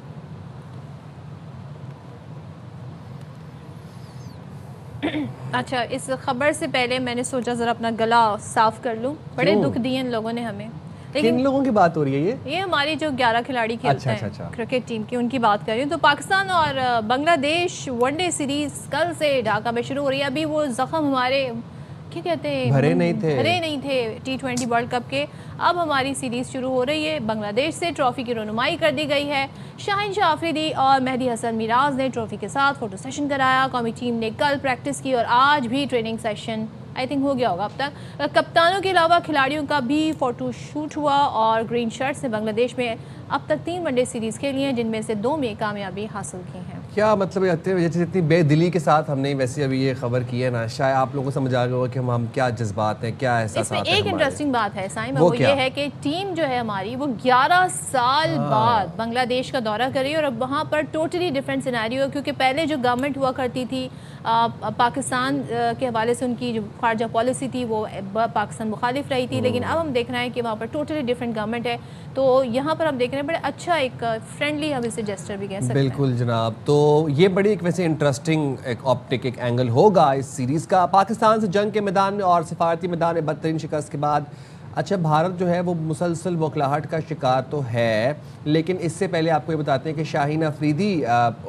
अच्छा, इस खबर से पहले मैंने सोचा जरा अपना गला साफ कर लूं। बड़े दुख दिए इन लोगों ने हमें। लेकिन लोगों की बात हो रही है, ये हमारी जो 11 खिलाड़ी खेलते हैं क्रिकेट टीम की, उनकी बात कर रही हूँ। तो पाकिस्तान और बांग्लादेश वनडे सीरीज कल से ढाका में शुरू हो रही है। अभी वो जख्म हमारे क्या कहते हैं भरे नहीं थे T20 वर्ल्ड कप के। अब हमारी सीरीज शुरू हो रही है। बांग्लादेश से ट्रॉफी की रनुमाई कर दी गई है। शाहीन शाह अफरीदी और मेहदी हसन मिराज ने ट्रॉफी के साथ फोटो सेशन कराया। कौमी टीम ने कल प्रैक्टिस की और आज भी ट्रेनिंग सेशन आई थिंक हो गया होगा अब तक। कप्तानों के अलावा खिलाड़ियों का भी फोटो शूट हुआ, और ग्रीन शर्ट्स ने बांग्लादेश में अब तक 3 वनडे सीरीज़ खेली हैं, जिनमें से 2 में कामयाबी हासिल की है। क्या मतलब जैसे इतनी बेदिली के साथ हमने वैसे अभी ये खबर की है ना, शायद आप लोगों को समझ आ गया होगा कि हम क्या जज्बात हैं, क्या एहसास हैं। इसमें एक इंटरेस्टिंग बात है साइम, वो ये है कि टीम जो है हमारी वो 11 साल बाद बांग्लादेश का दौरा कर रही है, और अब वहाँ पर टोटली डिफरेंट सिनेरियो है, क्योंकि पहले जो गवर्नमेंट हुआ करती थी पाकिस्तान के हवाले से, उनकी जो खारजा पॉलिसी थी वो पाकिस्तान मुखालिफ रही थी। लेकिन अब हम देख रहे हैं कि वहाँ पर टोटली डिफरेंट गवर्नमेंट है, तो यहाँ पर हम देख रहे हैं बड़े अच्छा एक फ्रेंडली हम इसे जेस्चर भी कह सकते हैं। बिल्कुल जनाब, तो ये बड़ी एक वैसे इंटरेस्टिंग एक ऑप्टिक एक एंगल होगा इस सीरीज़ का। पाकिस्तान से जंग के मैदान में और सिफारती मैदान में बदतरीन शिकस्त के बाद अच्छा भारत जो है वो मुसलसल बौखलाहट का शिकार तो है, लेकिन इससे पहले आपको ये बताते हैं कि शाहीन अफरीदी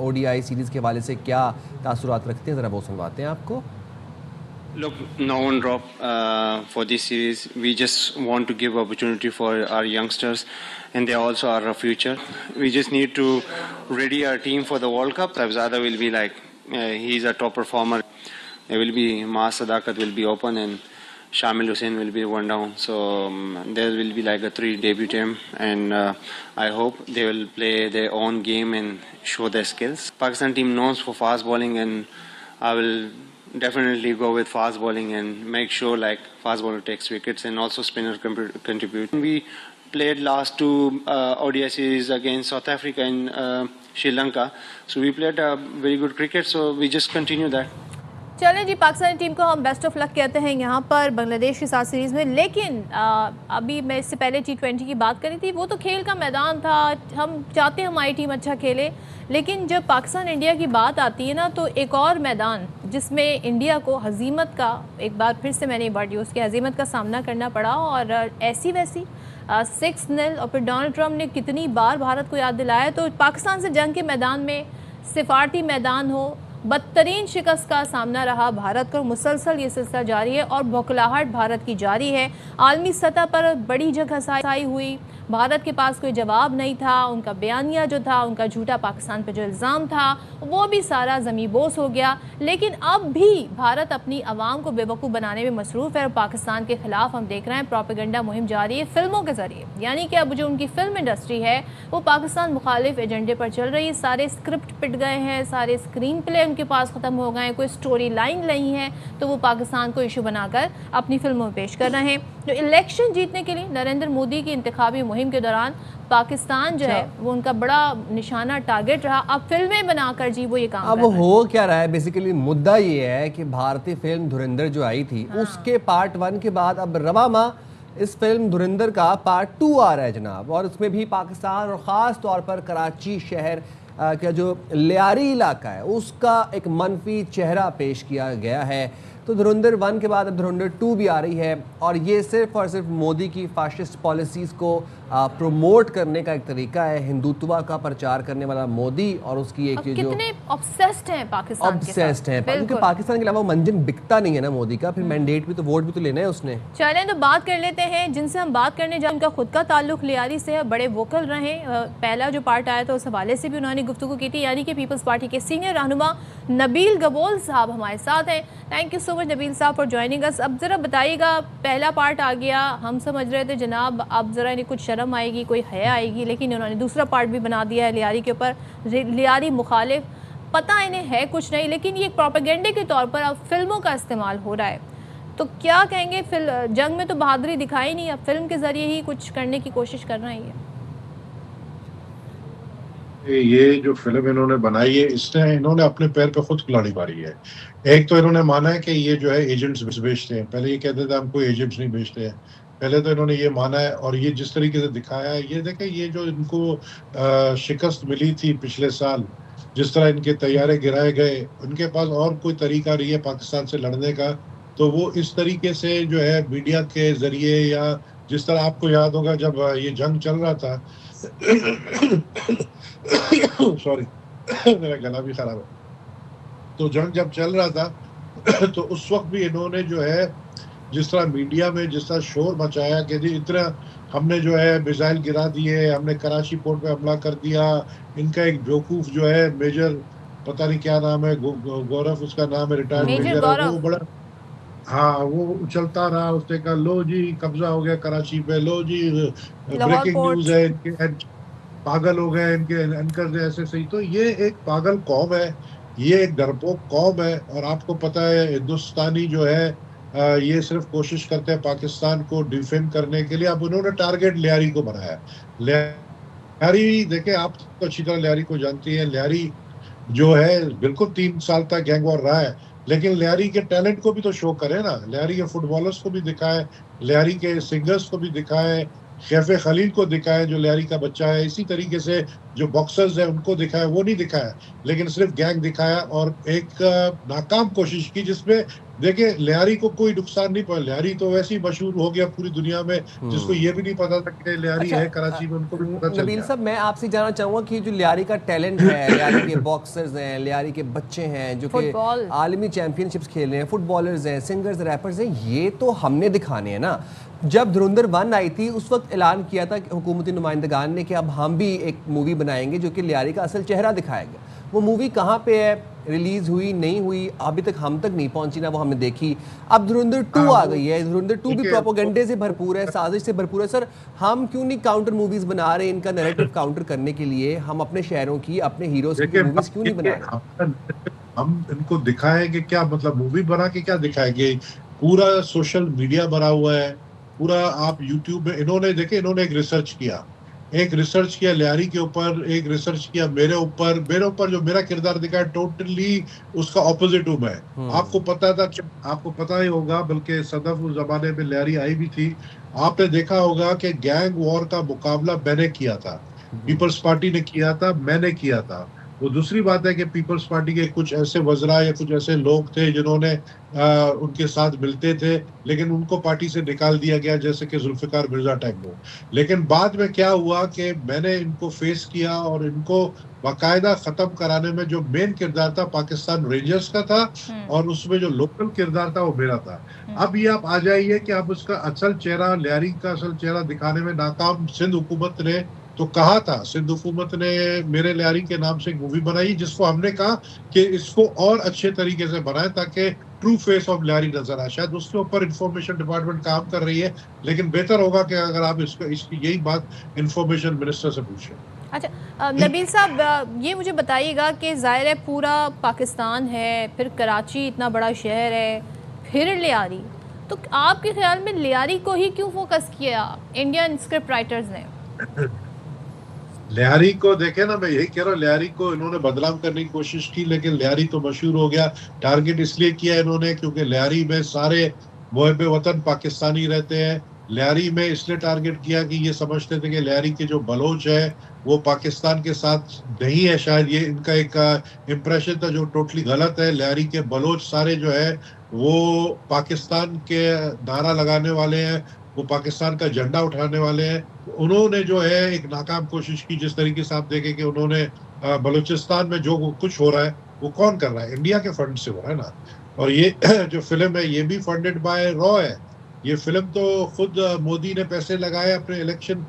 ODI सीरीज़ के हवाले से क्या तासुरात रखते हैं, ज़रा वो सुनवाते हैं आपको। Look, no one drop for this series. We just want to give opportunity for our youngsters, and they also are our future. We just need to ready our team for the World Cup. Tabzada will be like, he's a top performer. There will be Maas Sadakat will be open, and Shamil Hussain will be one down. So there will be like a 3 debut team, and I hope they will play their own game and show their skills. Pakistan team knows for fast bowling, and I will definitely go with fast bowling and make sure like fast bowler takes wickets and also spinner contribute. We played last 2 ODI series against South Africa and Sri Lanka, so we played a very good cricket, so we just continue that. चलें जी, Pakistani team को हम best of luck कहते हैं यहाँ पर बांग्लादेश के साथ series में। लेकिन अभी मैं इससे पहले T20 की बात करी थी, वो तो खेल का मैदान था, हम चाहते हैं हमारी टीम अच्छा खेले, लेकिन जब पाकिस्तान इंडिया की बात आती है ना, तो एक और मैदान जिसमें इंडिया को हजीमत का, एक बार फिर से मैंने वर्ड यूज़ किया, हजीमत का सामना करना पड़ा, और ऐसी वैसी 6-0, और फिर डोनाल्ड ट्रंप ने कितनी बार भारत को याद दिलाया। तो पाकिस्तान से जंग के मैदान में, सिफारती मैदान हो, बदतरीन शिकस्त का सामना रहा भारत को। मुसलसल ये सिलसिला जारी है और बौखलाहट भारत की जारी है। आलमी सतह पर बड़ी जगह घसाई हुई, भारत के पास कोई जवाब नहीं था, उनका बयानिया जो था, उनका झूठा पाकिस्तान पर जो इल्ज़ाम था, वो भी सारा ज़मीबोस हो गया। लेकिन अब भी भारत अपनी आवाम को बेवकूफ़ बनाने में मसरूफ़ है और पाकिस्तान के ख़िलाफ़ हम देख रहे हैं प्रोपेगेंडा मुहिम जारी है फिल्मों के ज़रिए। यानी कि अब जो उनकी फ़िल्म इंडस्ट्री है वो पाकिस्तान मुखालिफ एजेंडे पर चल रही है। सारे स्क्रिप्ट पिट गए हैं, सारे स्क्रीन प्ले उनके पास ख़त्म हो गए हैं, कोई स्टोरी लाइन नहीं है, तो वो पाकिस्तान को इशू बनाकर अपनी फिल्मों में पेश कर रहे हैं। जो इलेक्शन जीतने के लिए नरेंद्र मोदी की इंतखाबी मुहिम के दौरान पाकिस्तान जो है वो उनका बड़ा निशाना टारगेट रहा। अब फिल्में बनाकर जी वो ये काम अब हो क्या रहा है, बेसिकली मुद्दा ये है कि भारतीय फिल्म धुरंधर जो आई थी, उसके पार्ट 1 के बाद अब रवा माह इस फिल्म धुरंधर का पार्ट 2 आ रहा है जनाब, और उसमें भी पाकिस्तान और ख़ास तौर पर कराची शहर का जो लियारी इलाका है उसका एक मनफी चेहरा पेश किया गया है। तो धुरंधर 1 के बाद अब धुरंधर 2 भी आ रही है, और ये सिर्फ और सिर्फ मोदी की फाशिस्ट पॉलिसीज़ को प्रमोट करने का एक तरीका है। हिंदुत्व का प्रचार करने वाला मोदी और उसकी एक जो कितने ऑब्सेस्ड हैं पाकिस्तान ऑब्सेस्ड हैं, क्योंकि पाकिस्तान के अलावा मंजन बिकता नहीं है ना मोदी का, फिर मैंडेट भी तो वोट भी तो लेना है उसने। चलें तो बात कर लेते हैं जिनसे हम बात करने जाए, उनका खुद का ताल्लुक लियारी से है, बड़े वोकल रहे। पहला जो पार्ट आया था उस हवाले से भी उन्होंने गुफ्तगू की थी, यानी कि पीपल्स पार्टी के सीनियर रहनुमा नबील गबोल साहब हमारे साथ हैं। Thank you so much Nabeel साहब फॉर ज्वाइनिंग अस। अब ज़रा बताइएगा, पहला पार्ट आ गया, हम समझ रहे थे जनाब अब ज़रा इन्हें कुछ शर्म आएगी, कोई हया आएगी, लेकिन इन्होंने दूसरा पार्ट भी बना दिया है लियारी के ऊपर। लियारी मुखालिफ, पता इन्हें है कुछ नहीं, लेकिन ये एक प्रोपेगेंडे के तौर पर अब फिल्मों का इस्तेमाल हो रहा है। तो क्या कहेंगे, जंग में तो बहादुरी दिखाई नहीं, अब फिल्म के ज़रिए ही कुछ करने की कोशिश कर रहे हैं। ये जो फिल्म इन्होंने बनाई है, इसने इन्होंने अपने पैर पे खुद कुल्हाड़ी मारी है। एक तो इन्होंने माना है कि ये जो है एजेंट्स बेचते हैं, पहले ये कहते थे हम कोई एजेंट्स नहीं बेचते हैं, पहले तो इन्होंने ये माना है। और ये जिस तरीके से दिखाया है, ये देखें, ये जो इनको शिकस्त मिली थी पिछले साल, जिस तरह इनके तैयारे गिराए गए, उनके पास और कोई तरीका नहीं है पाकिस्तान से लड़ने का, तो वो इस तरीके से जो है मीडिया के जरिए, या जिस तरह आपको याद होगा जब ये जंग चल रहा था सॉरी मेरा गला भी खराब है, तो जंग जब चल रहा था तो उस वक्त भी इन्होंने जो है जिस तरह मीडिया में जिस तरह शोर मचाया कि जी इतना हमने जो है मिसाइल गिरा दिए, हमने कराची पोर्ट पे हमला कर दिया, इनका एक बेवकूफ जो है मेजर, पता नहीं क्या नाम है, गौरव उसका नाम है, रिटायर्ड मेजर है, वो बड़ा, हाँ, वो उछलता रहा, उसने कहा लो जी कब्जा हो गया कराची पे, लो जी ब्रेकिंग न्यूज है, इनके पागल हो गए इनके एंकर ऐसे सही। तो ये एक पागल कौम है, ये एक डरपोक कौम है, और आपको पता है हिंदुस्तानी जो है ये सिर्फ कोशिश करते हैं पाकिस्तान को डिफेंड करने के लिए। अब उन्होंने टारगेट लियारी को बनाया। लियारी देखे, आप तो अच्छी तरह लियारी को जानती है, लियारी जो है बिल्कुल 3 साल तक गैंग वॉर रहा है, लेकिन लियारी के टैलेंट को भी तो शो करे ना, लियारी के फुटबॉलर्स को भी दिखाए, लियारी के सिंगर्स को भी दिखाए, कैफे खलील को दिखाए जो लियारी का बच्चा है, इसी तरीके से जो बॉक्सर्स है उनको दिखाया, वो नहीं दिखाया, लेकिन सिर्फ गैंग दिखाया और एक नाकाम कोशिश की जिसमें देखिए लियारी को कोई नुकसान नहीं पड़ा, लियारी तो वैसे ही मशहूर हो गया पूरी दुनिया में, जिसको ये भी नहीं पता था कि लियारी है कराची में, उनको भी पता चल नबील गया। साहब, मैं आपसे जानना चाहूँगा कि जो लियारी का टैलेंट है, लियारी के बॉक्सर्स हैं, लियारी के बच्चे हैं जो कि फुटबॉल। आलमी चैंपियनशिप्स खेल रहे हैं, फुटबॉलर्स हैं, सिंगर्स, रैपर्स हैं, ये तो हमने दिखाने हैं ना। जब धुरंधर 1 आई थी उस वक्त ऐलान किया था हुकूमती नुमाइंदगान ने कि अब हम भी एक मूवी बनाएंगे जो कि लियारी का असल चेहरा दिखाएगा। वो मूवी कहाँ पे है, रिलीज हुई नहीं हुई, अभी तक हम तक नहीं पहुंची ना वो हमने देखी। अब धुरंधर 2 आ गई है, धुरंधर 2 भी प्रोपेगेंडे से भरपूर है, साजिश से भरपूर है। सर हम क्यों नहीं काउंटर मूवीज बना रहे इनका नैरेटिव काउंटर करने के लिए? हम अपने शहरों की, अपने हीरोज की मूवीज क्यों नहीं बना रहे? हम इनको दिखाएं कि क्या मतलब मूवी बना के क्या दिखाएंगे? पूरा सोशल मीडिया भरा हुआ है, पूरा आप यूट्यूब में, इन्होंने देखे, इन्होंने एक रिसर्च किया लियारी के ऊपर, एक रिसर्च किया मेरे ऊपर जो मेरा किरदार दिखा है टोटली उसका ऑपोजिट हूं मैं। आपको पता था, आपको पता ही होगा, बल्कि सदफ उस जमाने में लियारी आई भी थी, आपने देखा होगा कि गैंग वॉर का मुकाबला मैंने किया था, पीपल्स पार्टी ने किया था, मैंने किया था। वो दूसरी बात है कि पीपल्स पार्टी के कुछ ऐसे वज़रा या कुछ ऐसे लोग थे जिन्होंने उनके साथ मिलते थे, लेकिन उनको पार्टी से निकाल दिया गया, जैसे कि जुल्फ़िकार मिर्जा टाइप हो। लेकिन बाद में क्या हुआ कि मैंने इनको फेस किया और इनको बाकायदा ख़त्म कराने में जो मेन किरदार था पाकिस्तान रेंजर्स का था, और उसमें जो लोकल किरदार था वो मेरा था। अब ये आप आ जाइए कि आप उसका असल चेहरा, लियारी का असल चेहरा दिखाने में नाकाम सिंध हुकूमत ने तो कहा था, सिंध हुकूमत ने मेरे लियारी के नाम से एक मूवी बनाई, जिसको हमने कहा कि इसको और अच्छे तरीके से बनाए ताकि ट्रू फेस ऑफ लियारी नजर आए। शायद उसके ऊपर इंफॉर्मेशन डिपार्टमेंट काम कर रही है, लेकिन बेहतर होगा कि अगर आप इसकी यही बात इंफॉर्मेशन मिनिस्टर से पूछें। अच्छा नबील साहब, ये मुझे बताइएगा कि ज़ाहिर है पूरा पाकिस्तान है, फिर कराची इतना बड़ा शहर है, फिर लियारी, तो आपके ख्याल में लियारी को ही क्यों फोकस किया इंडियन स्क्रिप्ट राइटर्स ने? लियारी को देखे ना, मैं यही कह रहा हूँ, लियारी को इन्होंने बदनाम करने की कोशिश की, लेकिन लियारी तो मशहूर हो गया। टारगेट इसलिए किया इन्होंने क्योंकि लियारी में सारे मुहब्बे वतन पाकिस्तानी रहते हैं। लियारी में इसलिए टारगेट किया कि ये समझते थे कि लियारी के जो बलोच है वो पाकिस्तान के साथ नहीं है, शायद ये इनका एक इम्प्रेशन था जो टोटली गलत है। लियारी के बलोच सारे जो है वो पाकिस्तान के नारा लगाने वाले हैं, वो पाकिस्तान का झंडा उठाने वाले हैं। उन्होंने जो है एक नाकाम कोशिश की, जिस तरीके से आप देखें कि उन्होंने बलूचिस्तान में जो कुछ हो रहा है वो कौन कर रहा है? इंडिया के फंड से हो रहा है ना। और ये जो फिल्म है ये भी फंडेड बाय रॉ है। ये फिल्म तो खुद मोदी ने पैसे लगाए अपने इलेक्शन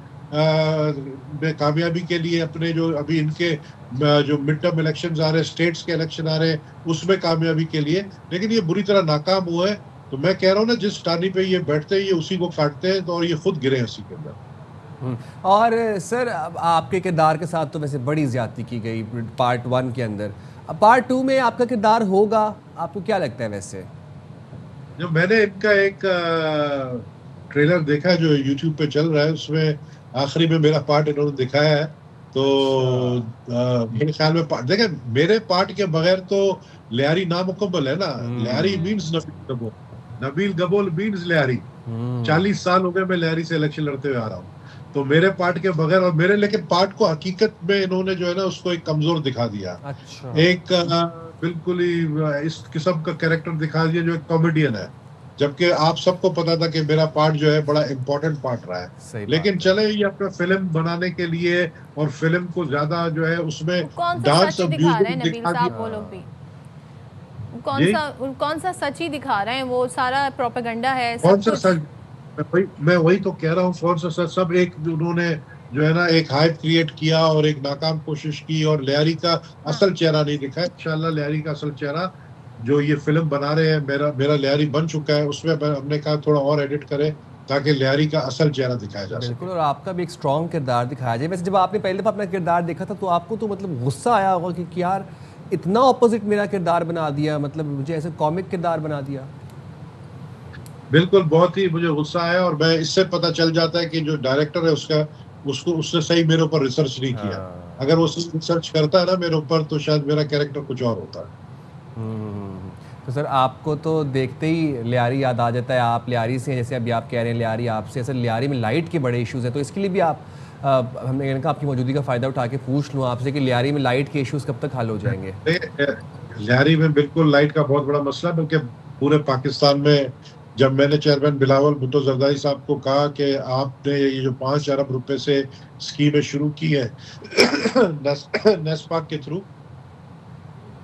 में कामयाबी के लिए, अपने जो अभी इनके जो मिड टर्म इलेक्शन आ रहे हैं, स्टेट्स के इलेक्शन आ रहे हैं, उसमें कामयाबी के लिए, लेकिन ये बुरी तरह नाकाम हुआ है। तो मैं कह रहा हूँ ना, जिस टानी पे ये बैठते हैं ये उसी को काटते हैं, तो और ये खुद गिरे उसी के अंदर। और सर आपके किरदार के साथ तो वैसे बड़ी ज्यादती की गई पार्ट 1 के अंदर, अब पार्ट 2 में आपका किरदार होगा, आपको क्या लगता है? वैसे जब मैंने इनका एक ट्रेलर देखा जो यूट्यूब पे चल रहा है, उसमें आखिरी में मेरा पार्ट इन्होंने दिखाया है, तो मेरे ख्याल में देखें, मेरे पार्ट के बगैर तो लियारी नामुकम्मल है ना। Lyari means Nabeel Gabol means Lyari. 40 साल हो गए मैं लियारी से इलेक्शन लड़ते हुए आ रहा हूँ, तो मेरे पार्ट के बगैर, और मेरे लेकिन पार्ट को हकीकत में इन्होंने जो है ना उसको एक कमजोर दिखा दिया। अच्छा। एक बिल्कुल ही इस किस्म का कैरेक्टर दिखा दिया जो एक कॉमेडियन है, जबकि आप सबको पता था कि मेरा पार्ट जो है बड़ा इम्पोर्टेंट पार्ट रहा है। लेकिन चले ये अपना फिल्म बनाने के लिए और फिल्म को ज्यादा जो है उसमें डांस और म्यूजिक दिखा दिया। कौन सा सच ही दिखा रहे हैं? वो सारा प्रोपेगेंडा है। कौन सा सच? मैं वही तो कह रहा हूँ, कौन सा सच? सब एक उन्होंने जो है ना एक हाइप क्रिएट किया और एक नाकाम कोशिश की, और लियारी का असल चेहरा नहीं दिखा। इंशाल्लाह लियारी का असल चेहरा जो ये फिल्म बना रहे हैं, मेरा लियारी बन चुका है, उसमें हमने कहा थोड़ा और एडिट करें ताकि लियारी का असल चेहरा दिखाया जा सके। बिल्कुल, और आपका भी एक स्ट्रॉन्ग किरदार दिखाया जाए। वैसे जब आपने पहली दफ़ा अपना किरदार देखा था तो आपको तो मतलब गुस्सा आया होगा कि यार इतना ऑपोजिट मेरा किरदार बना दिया, मतलब मुझे ऐसे कॉमिक किरदार बना दिया। बिल्कुल, बहुत ही मुझे गुस्सा आया, और मैं इससे पता चल जाता है कि जो डायरेक्टर है उसने सही मेरे ऊपर रिसर्च नहीं किया। अगर वो रिसर्च करता है ना मेरे ऊपर, तो शायद मेरा कैरेक्टर कुछ और होता है। तो सर आपको तो देखते ही लियारी याद आ जाता है। आप लियारी से, जैसे अभी आप कह रहे हैं लियारी आपसे, सर लियारी में लाइट के बड़े इश्यूज़ हैं, तो इसके लिए भी आप हमने कहा आपकी मौजूदगी का फ़ायदा उठा के पूछ लूँ आपसे कि लियारी में लाइट के इश्यूज़ कब तक हल हो जाएंगे? लियारी में बिल्कुल लाइट का बहुत बड़ा मसला, बल्कि पूरे पाकिस्तान में जब मैंने चेयरमैन बिलावल भुट्टो जरदारी साहब को कहा कि आपने ये जो 5 अरब रुपए से स्कीमें शुरू की है नेस्पा के थ्रू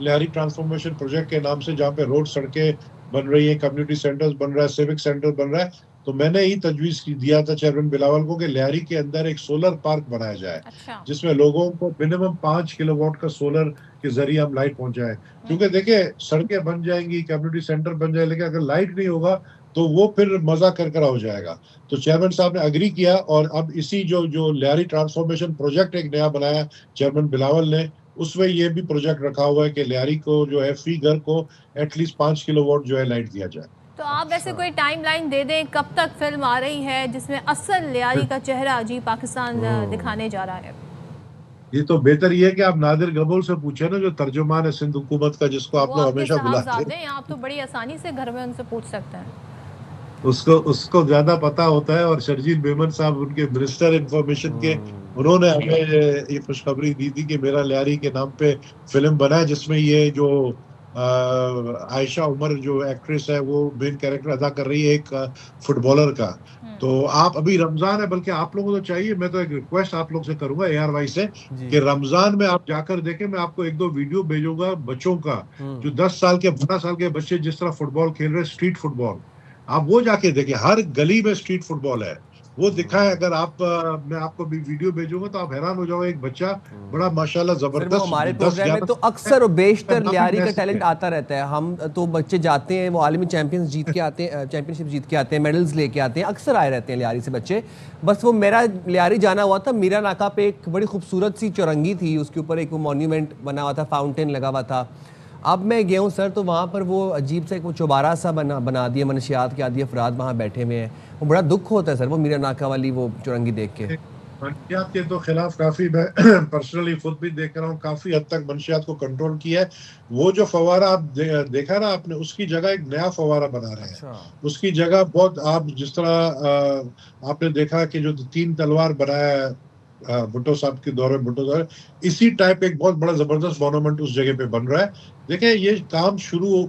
लियारी ट्रांसफॉर्मेशन प्रोजेक्ट के नाम से, जहाँ पे रोड सड़कें बन रही है, कम्युनिटी सेंटर्स बन रहा है, सिविक सेंटर बन रहा है, तो मैंने ही तजवीज दिया था चेयरमैन बिलावल को कि लियारी के अंदर एक सोलर पार्क बनाया जाए, जिसमें लोगों को मिनिमम 5 किलोवाट का सोलर के जरिए हम लाइट पहुंचाए। क्योंकि देखिए सड़कें बन जाएंगी, कम्युनिटी सेंटर बन जाए, लेकिन अगर लाइट नहीं होगा तो वो फिर मजा करकरा हो जाएगा। तो चेयरमैन साहब ने अग्री किया और अब इसी जो लियारी ट्रांसफॉर्मेशन प्रोजेक्ट एक नया बनाया चेयरमैन बिलावल ने, उसमें ये भी प्रोजेक्ट रखा हुआ है कि लियारी को जो है फी घर को एटलीस्ट 5 किलोवाट जो है लाइट दिया जाए। तो आप वैसे कोई टाइमलाइन दे दें कब तक फिल्म आ रही है जिसमें असल लियारी का चेहरा जी पाकिस्तान दिखाने जा रहा है? ये तो बेहतर ये है कि आप नादिर गबूल से पूछे ना, जो तर्जुमान है सिंध हुकूमत का, जिसको आप लोग हमेशा बुलाते हैं। आप तो बड़ी आसानी से घर में उनसे पूछ सकते हैं, उसको ज्यादा पता होता है। और शर्जील मेमन साहब उनके मिनिस्टर इंफॉर्मेशन के, उन्होंने हमें ये खुशखबरी दी थी कि मेरा लियारी के नाम पे फिल्म बना है, जिसमें ये जो आयशा उमर जो एक्ट्रेस है वो मेन कैरेक्टर अदा कर रही है एक फुटबॉलर का। तो आप अभी रमजान है, बल्कि आप लोगों को तो चाहिए, मैं तो एक रिक्वेस्ट आप लोग से करूंगा ARY से कि रमजान में आप जाकर देखें। मैं आपको 1-2 वीडियो भेजूंगा बच्चों का, जो 10 साल के 12 साल के बच्चे जिस तरह फुटबॉल खेल रहे हैं, स्ट्रीट फुटबॉल, आप वो जाके देखिए। हर गली में स्ट्रीट फुटबॉल है, वो दिखाएं। अगर आप मैं आपको भी वीडियो भेजूंगा तो आप हैरान हो जाओगे। एक बच्चा बड़ा माशाल्लाह जबरदस्त, हमारे प्रोग्राम में तो अक्सर और बेशतर लियारी का टैलेंट आता रहता है। हम तो बच्चे जाते हैं, वो आलमी चैंपियंस जीत के आते हैं, चैंपियनशिप जीत के आते हैं, मेडल्स लेके आते हैं, अक्सर आए रहते हैं लियारी से बच्चे। बस वो मेरा लियारी जाना हुआ था, मीरा नाका पे एक बड़ी खूबसूरत सी चौरंगी थी, उसके ऊपर एक वो मॉन्यूमेंट बना हुआ था, फाउंटेन लगा हुआ था। अब मैं गया हूँ सर, तो वहाँ पर वो अजीब सा एक वो चौबारा सा बना दिया, मनशियात के आदि अफराद वहाँ बैठे हुए हैं। वो बड़ा दुख होता है सर, वो मीरा नाका वाली वो चौरंगी देख के। मनशियात के तो खिलाफ काफी मैं पर्सनली खुद भी देख रहा हूँ, काफी हद तक मनशियात को कंट्रोल किया है। वो जो फवारा आप देखा ना आपने, उसकी जगह एक नया फवारा बना रहे हैं। उसकी जगह बहुत, आप जिस तरह आपने देखा कि जो 3 तलवार बनाया है भुट्टो साहब के दौर में, भुट्टो साहब, इसी टाइप एक बहुत बड़ा जबरदस्त मॉन्यूमेंट उस जगह पे बन रहा है। देखिए ये काम शुरू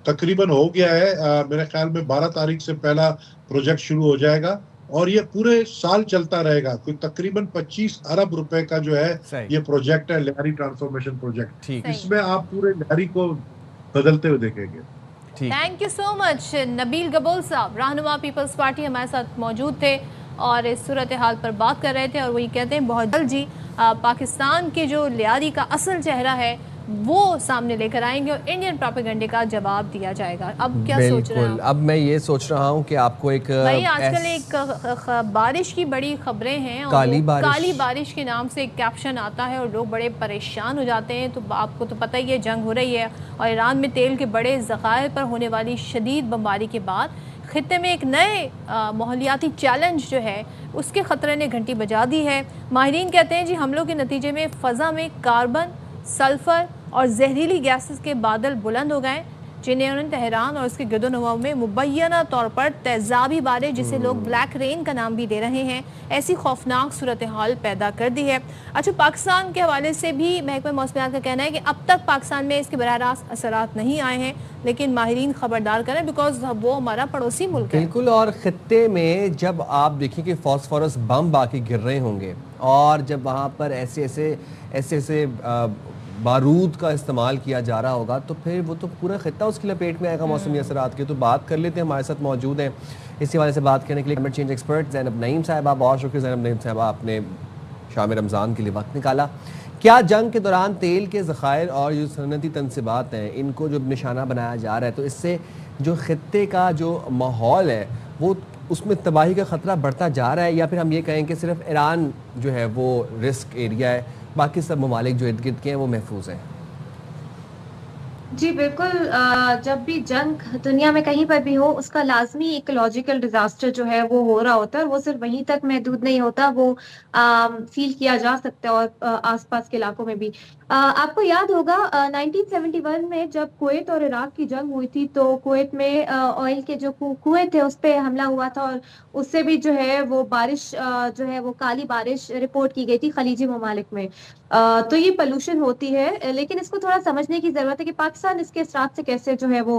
तकरीबन हो गया है, मेरे ख्याल में 12 तारीख से पहला प्रोजेक्ट शुरू हो जाएगा और ये पूरे साल चलता रहेगा। कोई तकरीबन 25 अरब रुपए का जो है ये प्रोजेक्ट है, लियारी ट्रांसफॉर्मेशन प्रोजेक्ट। इसमें आप पूरे लियारी को बदलते हुए देखेंगे। Thank you so much. Nabeel Gabol साहब, रहनुमा पीपल्स पार्टी, हमारे साथ मौजूद थे और इस सूरत हाल पर बात कर रहे थे। और वही कहते हैं बहुत जल्द जी पाकिस्तान के जो लियारी का असल चेहरा है वो सामने लेकर आएंगे और इंडियन प्रोपेगेंडे का जवाब दिया जाएगा। अब क्या सोच रहे हैं? अब मैं ये सोच रहा हूँ कि आपको एक भाई आजकल एक बारिश की बड़ी खबरें हैं और काली बारिश के नाम से एक कैप्शन आता है और लोग बड़े परेशान हो जाते हैं। तो आपको तो पता ही है जंग हो रही है और ईरान में तेल के बड़े ज़खायर पर होने वाली शदीद बमबारी के बाद खित्ते में एक नए माहौलियाती चैलेंज जो है उसके ख़तरे ने घंटी बजा दी है। माहिरीन कहते हैं जी हमलों के नतीजे में फ़ज़ा में कार्बन, सल्फ़र और जहरीली गैसेस के बादल बुलंद हो गए, जिन्हें उन्होंने तेहरान और उसके गिरदोनवा में मुबैना तौर पर तेज़ाबी बारिश, जिसे लोग ब्लैक रेन का नाम भी दे रहे हैं, ऐसी खौफनाक सूरत हाल पैदा कर दी है। अच्छा, पाकिस्तान के हवाले से भी महकमा मौसमियात का कहना है कि अब तक पाकिस्तान में इसके बराह रास्त असरात नहीं आए हैं, लेकिन माहिरीन खबरदार करें बिकॉज वो हमारा पड़ोसी मुल्क है। बिल्कुल, और खित्ते में जब आप देखिए कि फॉस्फोरस बम बाकी गिर रहे होंगे और जब वहाँ पर ऐसे बारूद का इस्तेमाल किया जा रहा होगा तो फिर वो तो पूरा खित्ता उसकी लपेट में आएगा मौसमी असरात के। तो बात कर लेते हैं, हमारे साथ मौजूद हैं इसी वाले से बात करने के लिए climate change expert Zainab Naeem साहबा। बहुत शुक्रिया ज़ैनब नईम साहबा, आपने शाम रमज़ान के लिए वक्त निकाला। क्या जंग के दौरान तेल के ज़खायर और जो सनती तनसीबात हैं इनको जो निशाना बनाया जा रहा है, तो इससे जो खित्ते का जो माहौल है वो उसमें तबाही का ख़तरा बढ़ता जा रहा है, या फिर हम ये कहें कि सिर्फ ईरान जो है वो रिस्क एरिया है, बाकी सब ममालिक जो इर्द गिर्द के हैं वो महफूज हैं? जी बिल्कुल, जब भी जंग दुनिया में कहीं पर भी हो उसका लाजमी इकोलॉजिकल डिजास्टर जो है वो हो रहा होता है और वो सिर्फ वहीं तक महदूद नहीं होता, वो फील किया जा सकता है और आसपास के इलाकों में भी। आपको याद होगा 1971 में जब कुवैत और इराक की जंग हुई थी तो कुवैत में ऑयल के जो कुएं थे उस पे हमला हुआ था और उससे भी जो है वो बारिश जो है वो काली बारिश रिपोर्ट की गई थी खलीजी ममालिक में। तो ये पोल्यूशन होती है, लेकिन इसको थोड़ा समझने की जरूरत है कि पाकिस्तान इसके असरात से कैसे जो है वो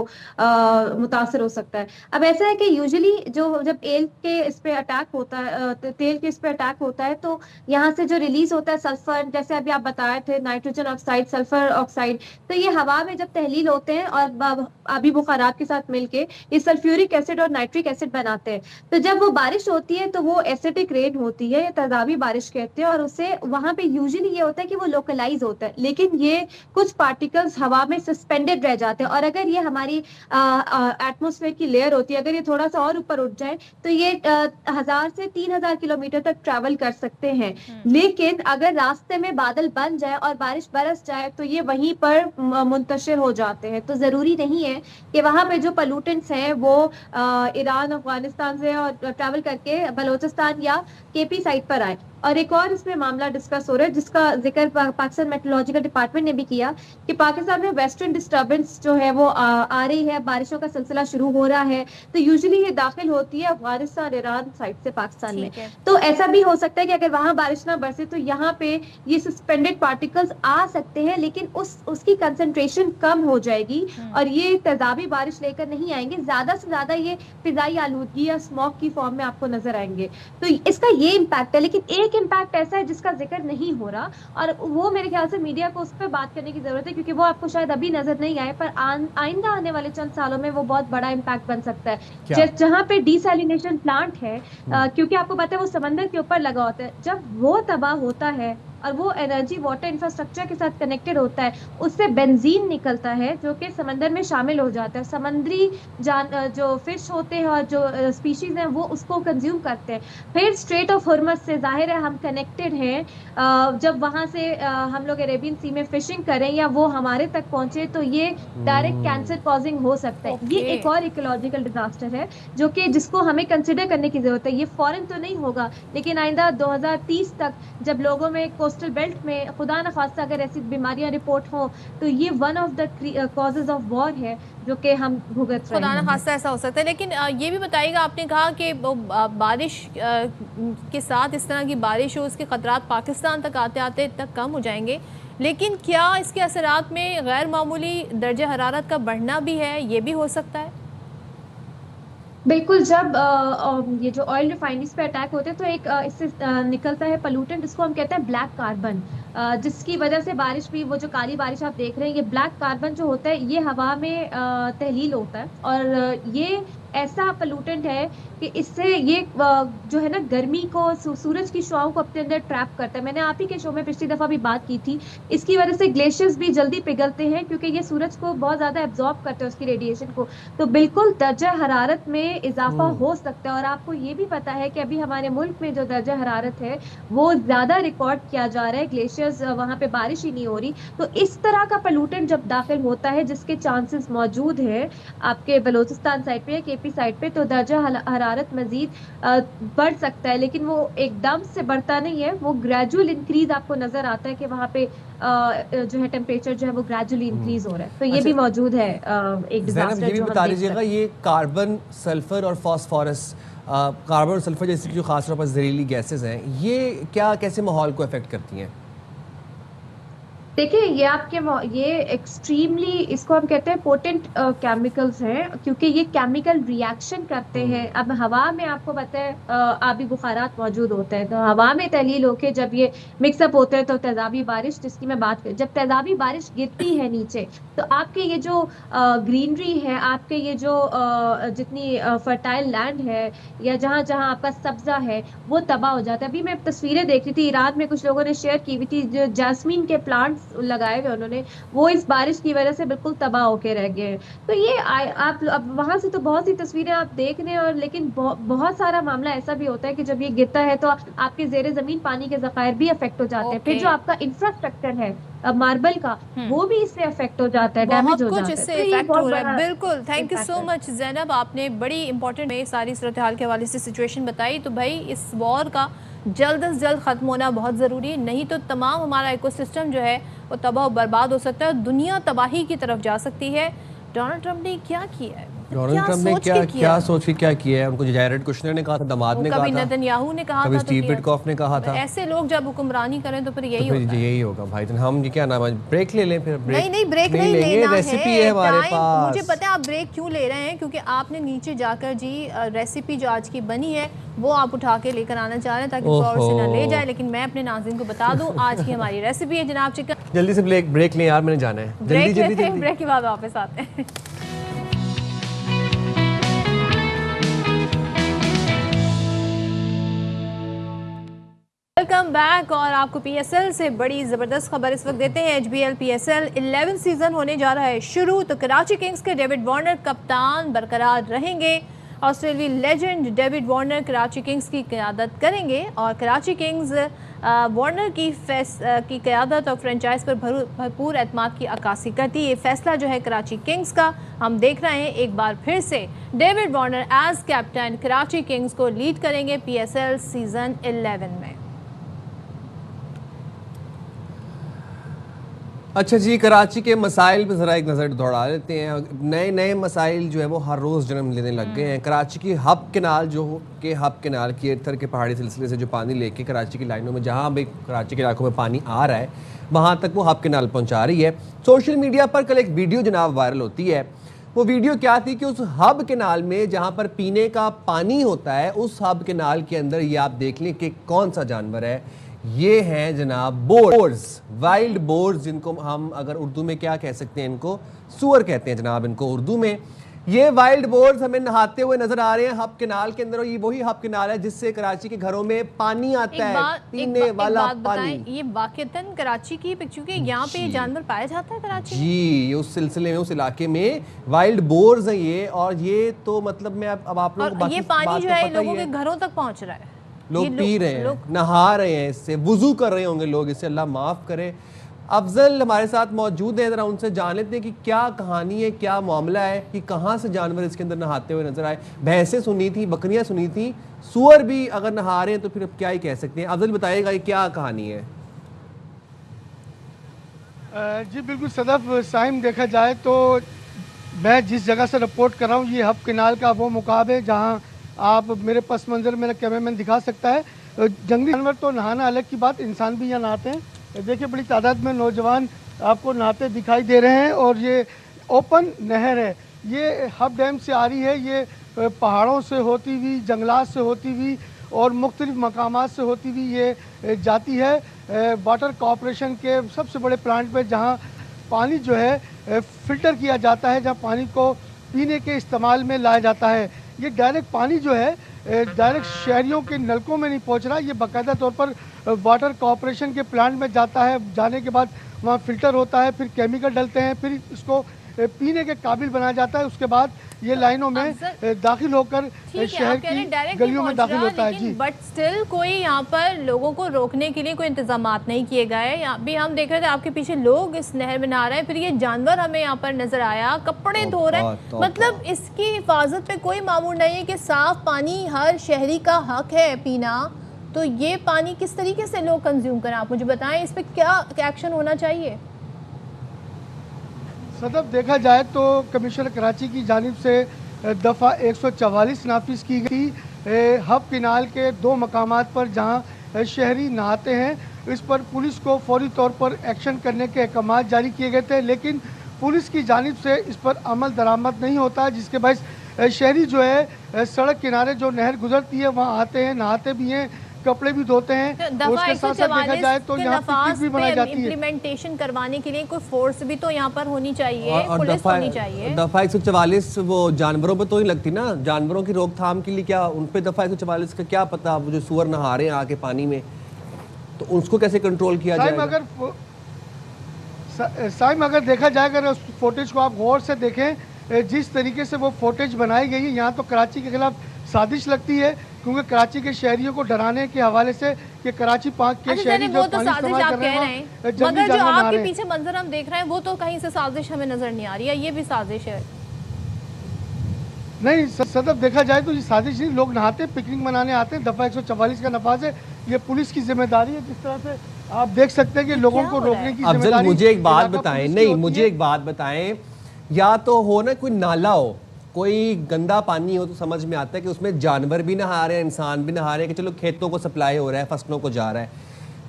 मुतासर हो सकता है। अब ऐसा है कि यूजुअली जब तेल के इस पे अटैक होता है तेल के इस पे अटैक होता है तो यहाँ से जो रिलीज होता है सल्फर, जैसे अभी आप बताए थे नाइट्रोजन ऑक्साइड, सल्फर ऑक्साइड, तो ये हवा में जब तहलील होते हैं और आबी बुखारात के साथ मिलके ये सल्फ्यूरिक एसिड और नाइट्रिक एसिड बनाते हैं। तो जब वो बारिश होती है तो वो एसिडिक रेन होती है, तेजाबी बारिश कहते हैं, और उससे वहां पे यूजुअली ये होता है कि वो लोकलाइज होता है, लेकिन ये कुछ पार्टिकल्स हवा में सस्पेंडेड रह जाते हैं और अगर ये हमारी एटमॉस्फेयर की लेयर होती है, अगर ये थोड़ा सा और ऊपर उठ जाए तो ये 1000 से 3000 किलोमीटर तक ट्रैवल कर सकते हैं। लेकिन अगर रास्ते में बादल बन जाए और बारिश बरस जाए तो ये वहीं पर मुंतशिर हो जाते हैं। तो जरूरी नहीं है कि वहां पे जो पोल्यूटेंट्स हैं वो ईरान अफगानिस्तान से और ट्रैवल करके बलोचिस्तान या केपी साइड पर आए। और एक और इसमें मामला डिस्कस हो रहा है जिसका जिक्र पाकिस्तान मेट्रोलॉजिकल डिपार्टमेंट ने भी किया कि पाकिस्तान में वेस्टर्न डिस्टर्बेंस जो है वो आ रही है, बारिशों का सिलसिला शुरू हो रहा है। तो यूजुअली ये दाखिल होती है अफगानिस्तान ईरान साइड से पाकिस्तान में। तो ऐसा भी हो सकता है कि अगर वहां बारिश ना बरसे तो यहाँ पे ये सस्पेंडेड पार्टिकल्स आ सकते हैं, लेकिन उसकी कंसंट्रेशन कम हो जाएगी और ये तेजाबी बारिश लेकर नहीं आएंगे। ज्यादा से ज्यादा ये फिजाई आलूदगी या स्मॉग की फॉर्म में आपको नजर आएंगे। तो इसका ये इम्पैक्ट है, लेकिन एक इम्पैक्ट ऐसा है जिसका जिक्र नहीं हो रहा और वो मेरे ख्याल से मीडिया को उस पर बात करने की जरूरत है, क्योंकि वो आपको शायद अभी नजर नहीं आए पर आइंदा आने वाले चंद सालों में वो बहुत बड़ा इम्पैक्ट बन सकता है। जहां पे डिसैलिनेशन प्लांट है, क्योंकि आपको पता है वो समंदर के ऊपर लगा होता है, जब वो तबाह होता है और वो एनर्जी वाटर इंफ्रास्ट्रक्चर के साथ कनेक्टेड होता है, उससे बेंजीन निकलता है जो कि समंदर में शामिल हो जाता है। समुद्री जो फिश होते हैं और जो स्पीशीज हैं वो उसको कंज्यूम करते हैं। फिर स्ट्रेट ऑफ हॉर्मज से जाहिर है हम कनेक्टेड हैं, जब वहां से हम लोग अरेबियन सी में फिशिंग करें या वो हमारे तक पहुंचे तो ये डायरेक्ट कैंसर कॉजिंग हो सकता है। ये एक और इकोलॉजिकल डिजास्टर है जो कि जिसको हमें कंसिडर करने की जरूरत है। ये फौरन तो नहीं होगा, लेकिन आइंदा 2030 तक जब लोगों में कोस्टल बेल्ट में खुदा न खास्ता अगर ऐसी बीमारियां रिपोर्ट हो तो ये one of the causes of war है जो कि हम भुगत रहे हैं। खुदा न खास्ता ऐसा हो सकता है। लेकिन ये भी बताइएगा, आपने कहा कि बारिश के साथ इस तरह की बारिश हो उसके खतरात पाकिस्तान तक आते आते तक कम हो जाएंगे, लेकिन क्या इसके असरात में गैर मामूली दर्जा हरारत का बढ़ना भी है? ये भी हो सकता है। बिल्कुल, जब ये जो ऑयल रिफाइनरीज पे अटैक होते हैं तो एक इससे निकलता है पोल्यूटेंट जिसको हम कहते हैं ब्लैक कार्बन, जिसकी वजह से बारिश भी, वो जो काली बारिश आप देख रहे हैं, ये ब्लैक कार्बन जो होता है ये हवा में तहलील होता है और ये ऐसा पोल्यूटेंट है कि इससे ये जो है ना गर्मी को, सूरज की शुआओं को अपने अंदर ट्रैप करता है। मैंने आप ही के शो में पिछली दफा भी बात की थी, इसकी वजह से ग्लेशियर्स भी जल्दी पिघलते हैं क्योंकि ये सूरज को बहुत ज्यादा एब्जॉर्ब करते हैं उसकी रेडिएशन को। तो बिल्कुल दर्जा हरारत में इजाफा हो सकता है और आपको ये भी पता है कि अभी हमारे मुल्क में जो दर्जा हरारत है वो ज्यादा रिकॉर्ड किया जा रहा है, ग्लेशियर्स वहां पे बारिश ही नहीं हो रही। तो इस तरह का पोल्यूटेंट जब दाखिल होता है जिसके चांसेस मौजूद है आपके बलोचिस्तान साइड पे या केपी साइड पे, तो दर्जा हरारत मजीद बढ़ सकता है, लेकिन वो एकदम से बढ़ता नहीं है, वो ग्रेजुअल इंक्रीज आपको नजर आता है कि वहाँ पे जो है टेम्परेचर जो है वो ग्रेजुअली इंक्रीज हो रहा है। तो ये भी मौजूद है एक डिजास्टर। ये भी बता दीजिएगा, ये कार्बन, सल्फर और फास्फोरस, कार्बन और सल्फर जैसी जो खास तौर पर जहरीली गैसेज हैं, ये क्या कैसे माहौल को अफेक्ट करती हैं? देखिए, ये आपके ये एक्सट्रीमली, इसको हम कहते हैं पोटेंट केमिकल्स हैं क्योंकि ये केमिकल रिएक्शन करते हैं। अब हवा में आपको पता है आबी बुखारात मौजूद होते हैं, तो हवा में तहलील होके जब ये मिक्सअप होते हैं तो तेजाबी बारिश, जिसकी मैं बात करूँ, जब तेजाबी बारिश गिरती है नीचे तो आपके ये जो ग्रीनरी है, आपके ये जो जितनी फर्टाइल लैंड है या जहाँ जहाँ आपका सब्जा है वो तबाह हो जाता है। अभी मैं तस्वीरें देख रही थी, ईरान में कुछ लोगों ने शेयर की हुई थी, जो जैस्मीन के प्लांट्स लगाए हुए उन्होंने, वो इस बारिश की वजह से बिल्कुल तबाह होके रह गए। तो ये आप अब वहां से तो बहुत सी तस्वीरें आप देख रहे हैं, और लेकिन बहुत सारा मामला ऐसा भी होता है कि जब ये गिरता है तो आपके जेरे जमीन पानी के ज़खायर भी अफेक्ट हो जाते हैं। फिर जो आपका इंफ्रास्ट्रक्चर है मार्बल का, वो भी इससे अफेक्ट हो जाता है, डैमेज हो जाता है। इससे इफेक्ट हो रहा है। बिल्कुल, thank you so much Zainab, आपने बड़ी इंपॉर्टेंट में सारी सूरत हाल के हवाले से सिचुएशन बताई। तो भाई इस वॉर का जल्द से जल्द ख़त्म होना बहुत ज़रूरी है, नहीं तो तमाम हमारा इकोसिस्टम जो है वो तबाह बर्बाद हो सकता है, दुनिया तबाही की तरफ जा सकती है। डोनाल्ड ट्रंप ने क्या किया है? डोनाल्ड ट्रंप ने क्या सोच के क्या किया है? उनको जैरेड कुशनर ने कहा था, दामाद ने कहा था, कभी नेतन्याहू ने कहा कभी था, स्टीव विटकॉफ ने कहा था। ऐसे लोग जब हुक्मरानी करें तो फिर यही होता है। यही होगा भाई। तो हम क्या नाम है, ब्रेक ले लें फिर? नहीं ब्रेक नहीं लेना रेसिपी है हमारे पास। मुझे पता है आप ब्रेक क्यों ले रहे हैं, क्योंकि आपने नीचे जाकर जी रेसिपी जो आज की बनी है वो आप उठा के लेकर आना चाह रहे हैं ताकि फ्लोर से ना ले जाए। लेकिन मैं अपने नाज़रीन को बता दूं आज की हमारी रेसिपी है जनाब चिकन। जल्दी से ब्रेक लें यार, मैंने जाना है। जल्दी ब्रेक के बाद वापस आते हैं। Welcome back. और आपको पीएसएल से बड़ी ज़बरदस्त खबर इस वक्त देते हैं। एचबीएल पीएसएल 11 सीज़न होने जा रहा है शुरू। तो कराची किंग्स के डेविड वार्नर कप्तान बरकरार रहेंगे। ऑस्ट्रेलियाई legend David Warner Karachi Kings की क़यादत करेंगे और कराची किंग्स वार्नर की क़यादत और फ्रेंचाइज पर भरपूर एतमाद की अक्कासी करती है। ये फैसला जो है कराची किंग्स का, हम देख रहे हैं एक बार फिर से David Warner as captain Karachi Kings को लीड करेंगे पीएसएल सीज़न 11 में। अच्छा जी, कराची के मसाइल पे ज़रा एक नज़र दौड़ा लेते हैं। नए नए मसाइल जो है वो हर रोज़ जन्म लेने लग गए हैं। कराची की हब कैनाल हब कैनाल की एर्थर के पहाड़ी सिलसिले से जो पानी लेके कराची की लाइनों में, जहाँ भी कराची के इलाकों में पानी आ रहा है वहाँ तक वो हब कैनाल पहुँचा रही है। सोशल मीडिया पर कल एक वीडियो जनाब वायरल होती है। वो वीडियो क्या थी कि उस हब कैनाल में जहाँ पर पीने का पानी होता है, उस हब कैनाल के अंदर ये आप देख लें कि कौन सा जानवर है। ये हैं जनाब बोर्स, वाइल्ड बोर्स, जिनको हम अगर उर्दू में क्या कह सकते हैं, इनको सुअर कहते हैं जनाब इनको उर्दू में। ये वाइल्ड बोर्स हमें नहाते हुए नजर आ रहे हैं हब कैनाल के अंदर। और ये वही हब कैनाल है जिससे कराची के घरों में पानी आता है, पीने वाला पानी। ये वाकईतन कराची की, क्योंकि यहाँ पे जानवर पाया जाता है कराची जी, उस सिलसिले में, उस इलाके में वाइल्ड बोर्स हैं ये। और ये तो मतलब मैं अब आप लोगों को ये पानी जो है लोगों के घरों तक पहुँच रहा है, लोग पी रहे हैं, नहा रहे हैं, इससे वुजू कर रहे होंगे लोग, इससे अल्लाह माफ़ करे। अफजल हमारे साथ मौजूद है, ज़रा उनसे जान लेते हैं कि क्या कहानी है, क्या मामला है कि कहाँ से जानवर इसके अंदर नहाते हुए नजर आए। भैंसें सुनी थी, बकरियाँ सुनी थी, सुअर भी अगर नहा रहे हैं तो फिर अब क्या ही कह सकते हैं। अफजल बताइएगा ये क्या कहानी है। जी बिल्कुल सदफ साइम, देखा जाए तो मैं जिस जगह से रिपोर्ट कर रहा हूँ ये हब कैनाल का वो मुकाम है जहाँ आप मेरे पस मंज़र मेरा कैमरामैन दिखा सकता है। जंगली जानवर तो नहाना अलग की बात, इंसान भी यहाँ नहाते हैं। देखिए बड़ी तादाद में नौजवान आपको नहाते दिखाई दे रहे हैं। और ये ओपन नहर है, ये हब डैम से आ रही है, ये पहाड़ों से होती हुई, जंगलात से होती हुई और मुख्तलिफ मकामात से होती हुई ये जाती है वाटर कॉरपोरेशन के सबसे बड़े प्लांट पे, जहाँ पानी जो है फ़िल्टर किया जाता है, जहाँ पानी को पीने के इस्तेमाल में लाया जाता है। ये डायरेक्ट पानी जो है डायरेक्ट शहरियों के नलकों में नहीं पहुंच रहा, ये बाकायदा तौर पर वाटर कॉरपोरेशन के प्लांट में जाता है। जाने के बाद वहाँ फ़िल्टर होता है, फिर केमिकल डलते हैं, फिर इसको पीने के काबिल बनाया जाता है। उसके बाद ये लाइनों में दाखिल होकर शहर की गलियों में दाखिल होता है। जी बट स्टिल कोई यहाँ पर लोगों को रोकने के लिए कोई इंतजामात नहीं किए गए। यहाँ भी हम देख रहे थे आपके पीछे लोग इस नहर में नहा रहे हैं, फिर ये जानवर हमें यहाँ पर नजर आया, कपड़े धो रहे हैं। मतलब इसकी हिफाजत पे कोई मामूल नहीं है कि साफ पानी हर शहरी का हक है पीना। तो ये पानी किस तरीके से लोग कंज्यूम करें, आप मुझे बताएं, इस पर क्या एक्शन होना चाहिए। सदफ देखा जाए तो कमिश्नर कराची की जानिब से दफ़ा 144 नाफिज की गई। हब कैनाल के 2 मकामात पर जहां शहरी नहाते हैं, इस पर पुलिस को फौरी तौर पर एक्शन करने के अहकाम जारी किए गए थे, लेकिन पुलिस की जानिब से इस पर अमल दरामद नहीं होता, जिसके बायस शहरी जो है सड़क किनारे जो नहर गुजरती है वहाँ आते हैं, नहाते भी हैं, कपड़े भी धोते हैं। उसके साथ साथ देखा जाए तो यहाँ पिकनिक भी बनाई जाती है। इम्प्लीमेंटेशन करवाने के लिए कोई फोर्स भी तो यहाँ पर होनी चाहिए, पुलिस होनी चाहिए। दफा 144 वो जानवरों पर तो नहीं लगती ना, जानवरों की रोकथाम के लिए क्या उन पे दफा 144 का क्या पता, वो जो सुअर नहा रहे हैं आके पानी में, तो उसको कैसे कंट्रोल किया जाएगा। साइम अगर देखा जाए, अगर उस फुटेज को आप गौर से देखें, जिस तरीके से वो फुटेज बनाई गई है, यहाँ तो कराची के खिलाफ साजिश लगती है, क्योंकि कराची के शहरियों को डराने के हवाले से कि कराची पाक के शहरी जो तो साजिश आप कह रहे हैं, मगर जो आपके पीछे मंजर हम देख रहे हैं वो तो कहीं से साजिश हमें नजर नहीं आ रही है, ये भी साजिश है। नहीं सदफ देखा जाए तो ये साजिश नहीं, लोग नहाते पिकनिक मनाने आते हैं, दफा 144 का नफाज है, ये पुलिस की जिम्मेदारी है। जिस तरह से आप देख सकते हैं कि लोगों को रोकने की जिम्मेदारी। मुझे एक बात बताएं, नहीं मुझे एक बात बताएं, या तो हो ना कोई नाला हो, कोई गंदा पानी हो तो समझ में आता है कि उसमें जानवर भी नहा रहे हैं, इंसान भी नहा रहे हैं, कि चलो खेतों को सप्लाई हो रहा है, फसलों को जा रहा है।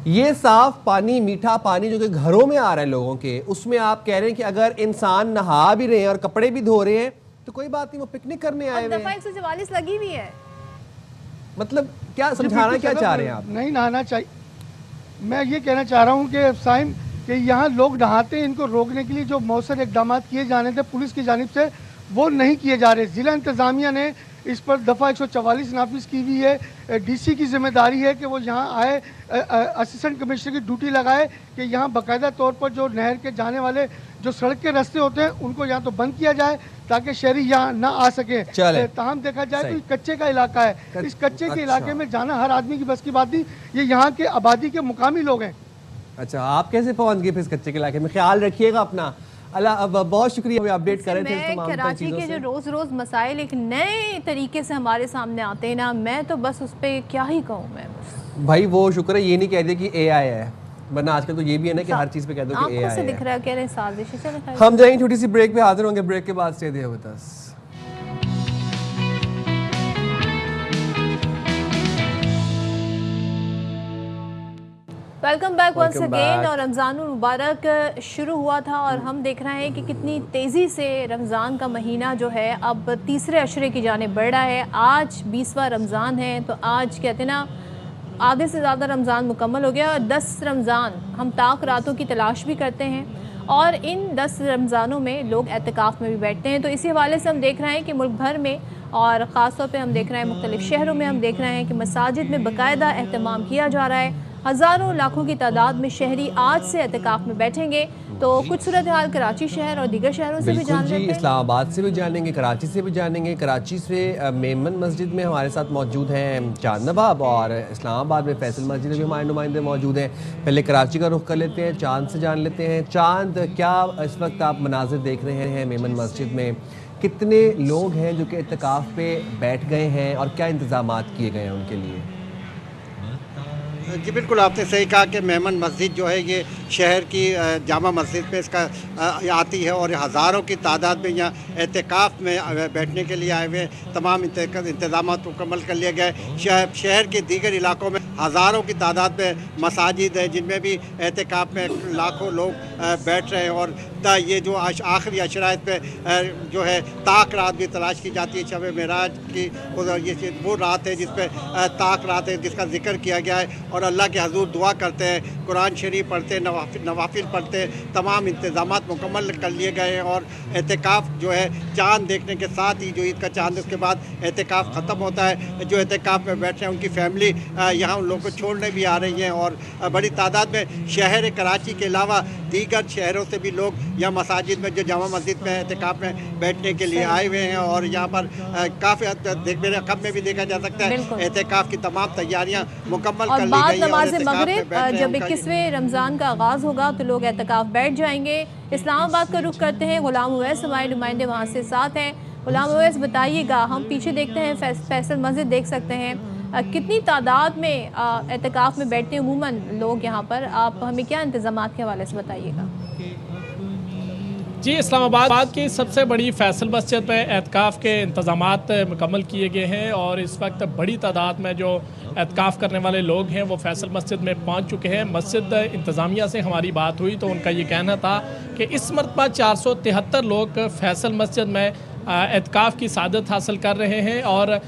ये साफ पानी, मीठा पानी जो कि घरों में आ रहा है लोगों के, उसमें आप कह रहे हैं कि अगर इंसान नहा भी रहे हैं और कपड़े भी धो रहे हैं तो कोई बात नहीं, वो पिकनिक करने आए हुए हैं। 144 लगी हुई है, मतलब क्या समझाना क्या चाह रहे हैं आप? नहीं नहाना चाहिए। मैं ये कहना चाह रहा हूँ कि साइम कि यहाँ लोग नहाते हैं, इनको रोकने के लिए जो मौसर इकदाम किए जाने थे पुलिस की जानिब से वो नहीं किए जा रहे। ज़िला इंतज़ामिया ने इस पर दफ़ा 144 नाफिज की हुई है। डीसी की जिम्मेदारी है कि वो यहाँ आए, असिस्टेंट कमिश्नर की ड्यूटी लगाए कि यहाँ बाकायदा तौर पर जो नहर के जाने वाले जो सड़क के रास्ते होते हैं उनको यहाँ तो बंद किया जाए ताकि शहरी यहाँ ना आ सके। ताहम देखा जाए तो कच्चे का इलाका है, इस कच्चे के इलाके में जाना हर आदमी की बस की बात नहीं, ये यहाँ के आबादी के मुकामी लोग हैं। अच्छा, आप कैसे पहुँच गए फिर इस कच्चे के इलाके में? ख्याल रखिएगा अपना। अल्लाह, बहुत शुक्रिया अपडेट कर रहे थे। कराची के जो रोज़ रोज़ मसाइल एक नए तरीके से हमारे सामने आते हैं ना, मैं तो बस उस पर क्या ही कहूँ। मैं बस भाई वो शुक्र है ये नहीं कह दे कि AI है, वरना आजकल तो ये भी है ना कि हर चीज़ पे कह दो कि AI है। दिख रहा है, कह रहे हैं साजिश। चलो हम जाएंगे छोटी सी ब्रेक पे, हाजिर होंगे ब्रेक के बाद। Stay there with us. Welcome back once again. और रमज़ान मुबारक शुरू हुआ था और हम देख रहे हैं कि कितनी तेज़ी से रमज़ान का महीना जो है अब तीसरे अशरे की जानिब बढ़ रहा है। आज 20वां रमज़ान है, तो आज कहते हैं ना आधे से ज़्यादा रमज़ान मुकम्मल हो गया और 10 रमज़ान हम ताक रातों की तलाश भी करते हैं और इन 10 रमज़ानों में लोग एतकाफ़ में भी बैठते हैं। तो इसी हवाले से हम देख रहे हैं कि मुल्क भर में और ख़ास तौर पे हम देख रहे हैं मुख्तलिफ़ शहरों में हम देख रहे हैं कि मसाजिद में बाकायदा एहतमाम किया जा रहा है। हज़ारों लाखों की तादाद में शहरी आज से एतकाफ़ में बैठेंगे। तो कुछ सूरत हाल कराची शहर और दीगर शहरों से भी जान लेते हैं। इस्लामाबाद से भी जानेंगे, कराची से भी जानेंगे। कराची से मेमन मस्जिद में हमारे साथ मौजूद हैं चांद नवाब और इस्लामाबाद में फैसल मस्जिद में भी हमारे नुमाइंदे मौजूद हैं। पहले कराची का रुख कर लेते हैं, चांद से जान लेते हैं। चांद, क्या इस वक्त आप मनाजिर देख रहे हैं मेमन मस्जिद में? कितने लोग हैं जो कि इत्तिकाफ़ पे बैठ गए हैं और क्या इंतज़ामात किए गए हैं उनके लिए? जी बिल्कुल, आपने सही कहा कि मेमन मस्जिद जो है ये शहर की जामा मस्जिद में इसका आती है और हज़ारों की तादाद में यहाँ एहतिकाफ़ में बैठने के लिए आए हुए तमाम इंतज़ाम मुकम्मल कर लिए गए। शहर के दीगर इलाकों में हज़ारों की तादाद में मसाजिद है जिनमें भी एहतिकाफ़ में लाखों लोग बैठ रहे हैं। और ये जो आखिरी अशरात पे जो है ताक रात भी तलाश की जाती है, शब मेराज की ये वो रात है जिस पे ताक रात है जिसका जिक्र किया गया है और अल्लाह के हजूर दुआ करते हैं, कुरान शरीफ पढ़ते हैं, नवाफिल पढ़ते हैं। तमाम इंतज़ामात मुकम्मल कर लिए गए हैं और एहतिकाफ़ जो है चाँद देखने के साथ ही जो ईद का चाँद उसके बाद एहतिकाफ़ ख़त्म होता है। जो एहतिकाफ़ में बैठ रहे हैं उनकी फैमिली यहाँ उन लोगों को छोड़ने भी आ रही हैं और बड़ी तादाद में शहर कराची के अलावा दीगर शहरों से भी लोग यहाँ मसाजिद में जो जामा मस्जिद में एहतिकाफ़ में बैठने के लिए आए हुए हैं। और यहाँ पर काफ़ी मेरे खब में भी देखा जा सकता है एहतिकाफ़ की तमाम तैयारियाँ मुकम्मल कर ली गई हैं। नमाज़ मगरिब जब 21वें रमज़ान का आगाज़ होगा तो लोग एहतिकाफ़ बैठ जाएंगे। इस्लामाबाद का रुख करते हैं, गुलाम उवैस हमारे नुमाइंदे वहाँ से साथ हैं। गुलाम उवैस बताइएगा, हम पीछे देखते हैं फैसल मस्जिद देख सकते हैं, कितनी तादाद में एहतिकाफ़ में बैठते हैं अमूमन लोग यहाँ पर? आप हमें क्या इंतज़ामात के हवाले से बताइएगा। जी, इस्लामाबाद की सबसे बड़ी फैसल मस्जिद में एहतिकाफ़ के इंतज़ामात मुकम्मल किए गए हैं और इस वक्त बड़ी तादाद में जो एहतिकाफ़ करने वाले लोग हैं वो फैसल मस्जिद में पहुंच चुके हैं। मस्जिद इंतज़ामिया से हमारी बात हुई तो उनका ये कहना था कि इस मरतबा 473 लोग फैसल मस्जिद में एहतिकाफ़ की सादत हासिल कर रहे हैं और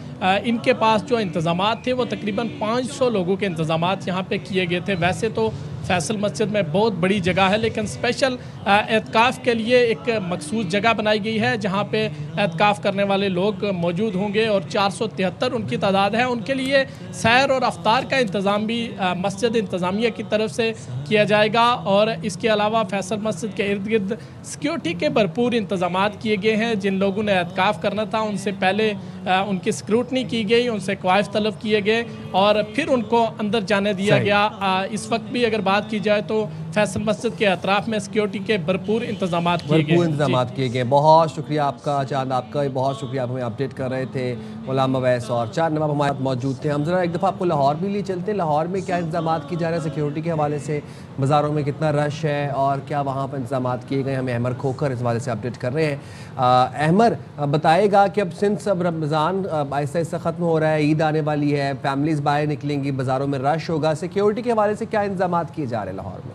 इनके पास जो इंतज़ामात थे वो तकरीबन 500 लोगों के इंतज़ामात यहाँ पे किए गए थे। वैसे तो फैसल मस्जिद में बहुत बड़ी जगह है लेकिन स्पेशल एहतिकाफ़ के लिए एक मखसूस जगह बनाई गई है जहाँ पे एहतिकाफ़ करने वाले लोग मौजूद होंगे और 473 उनकी तादाद है। उनके लिए सैर और अफ्तार का इंतज़ाम भी मस्जिद इंतज़ामिया की तरफ से किया जाएगा और इसके अलावा फैसल मस्जिद के इर्द गिर्द सिक्योरिटी के भरपूर इंतज़ाम किए गए हैं। जिन लोगों ने एहतिकाफ़ करना था उनसे पहले उनकी स्क्रूटनी की गई, उनसे क्वाइफ तलब किए गए और फिर उनको अंदर जाने दिया गया। इस वक्त भी अगर बात की जाए तो फैसल मस्जिद के अतराफ में सिक्योरिटी के भरपूर इंतजाम किए गए। इंतजाम किए गए। बहुत शुक्रिया आपका चांद, आपका बहुत शुक्रिया, आप हमें अपडेट कर रहे थे। गुलाम अवैस और चार नवाब हमारे साथ मौजूद थे। हम जरा एक दफ़ा आपको लाहौर भी लिए चलते हैं। लाहौर में क्या इंतजाम किए जा रहे हैं सिक्योरिटी के हवाले से, बाज़ारों में कितना रश है और क्या वहाँ पर इंतजाम किए गए, हमें अहमर खोकर इस हवाले से अपडेट कर रहे हैं। अहमर बताएगा कि अब सिंस अब रमज़ान आहिस्ता आहिस्ता ख़त्म हो रहा है, ईद आने वाली है, फैमिलीज़ बाहर निकलेंगी, बाज़ारों में रश होगा, सिक्योरिटी के हवाले से क्या इंतजाम किए जा रहे हैं लाहौर में?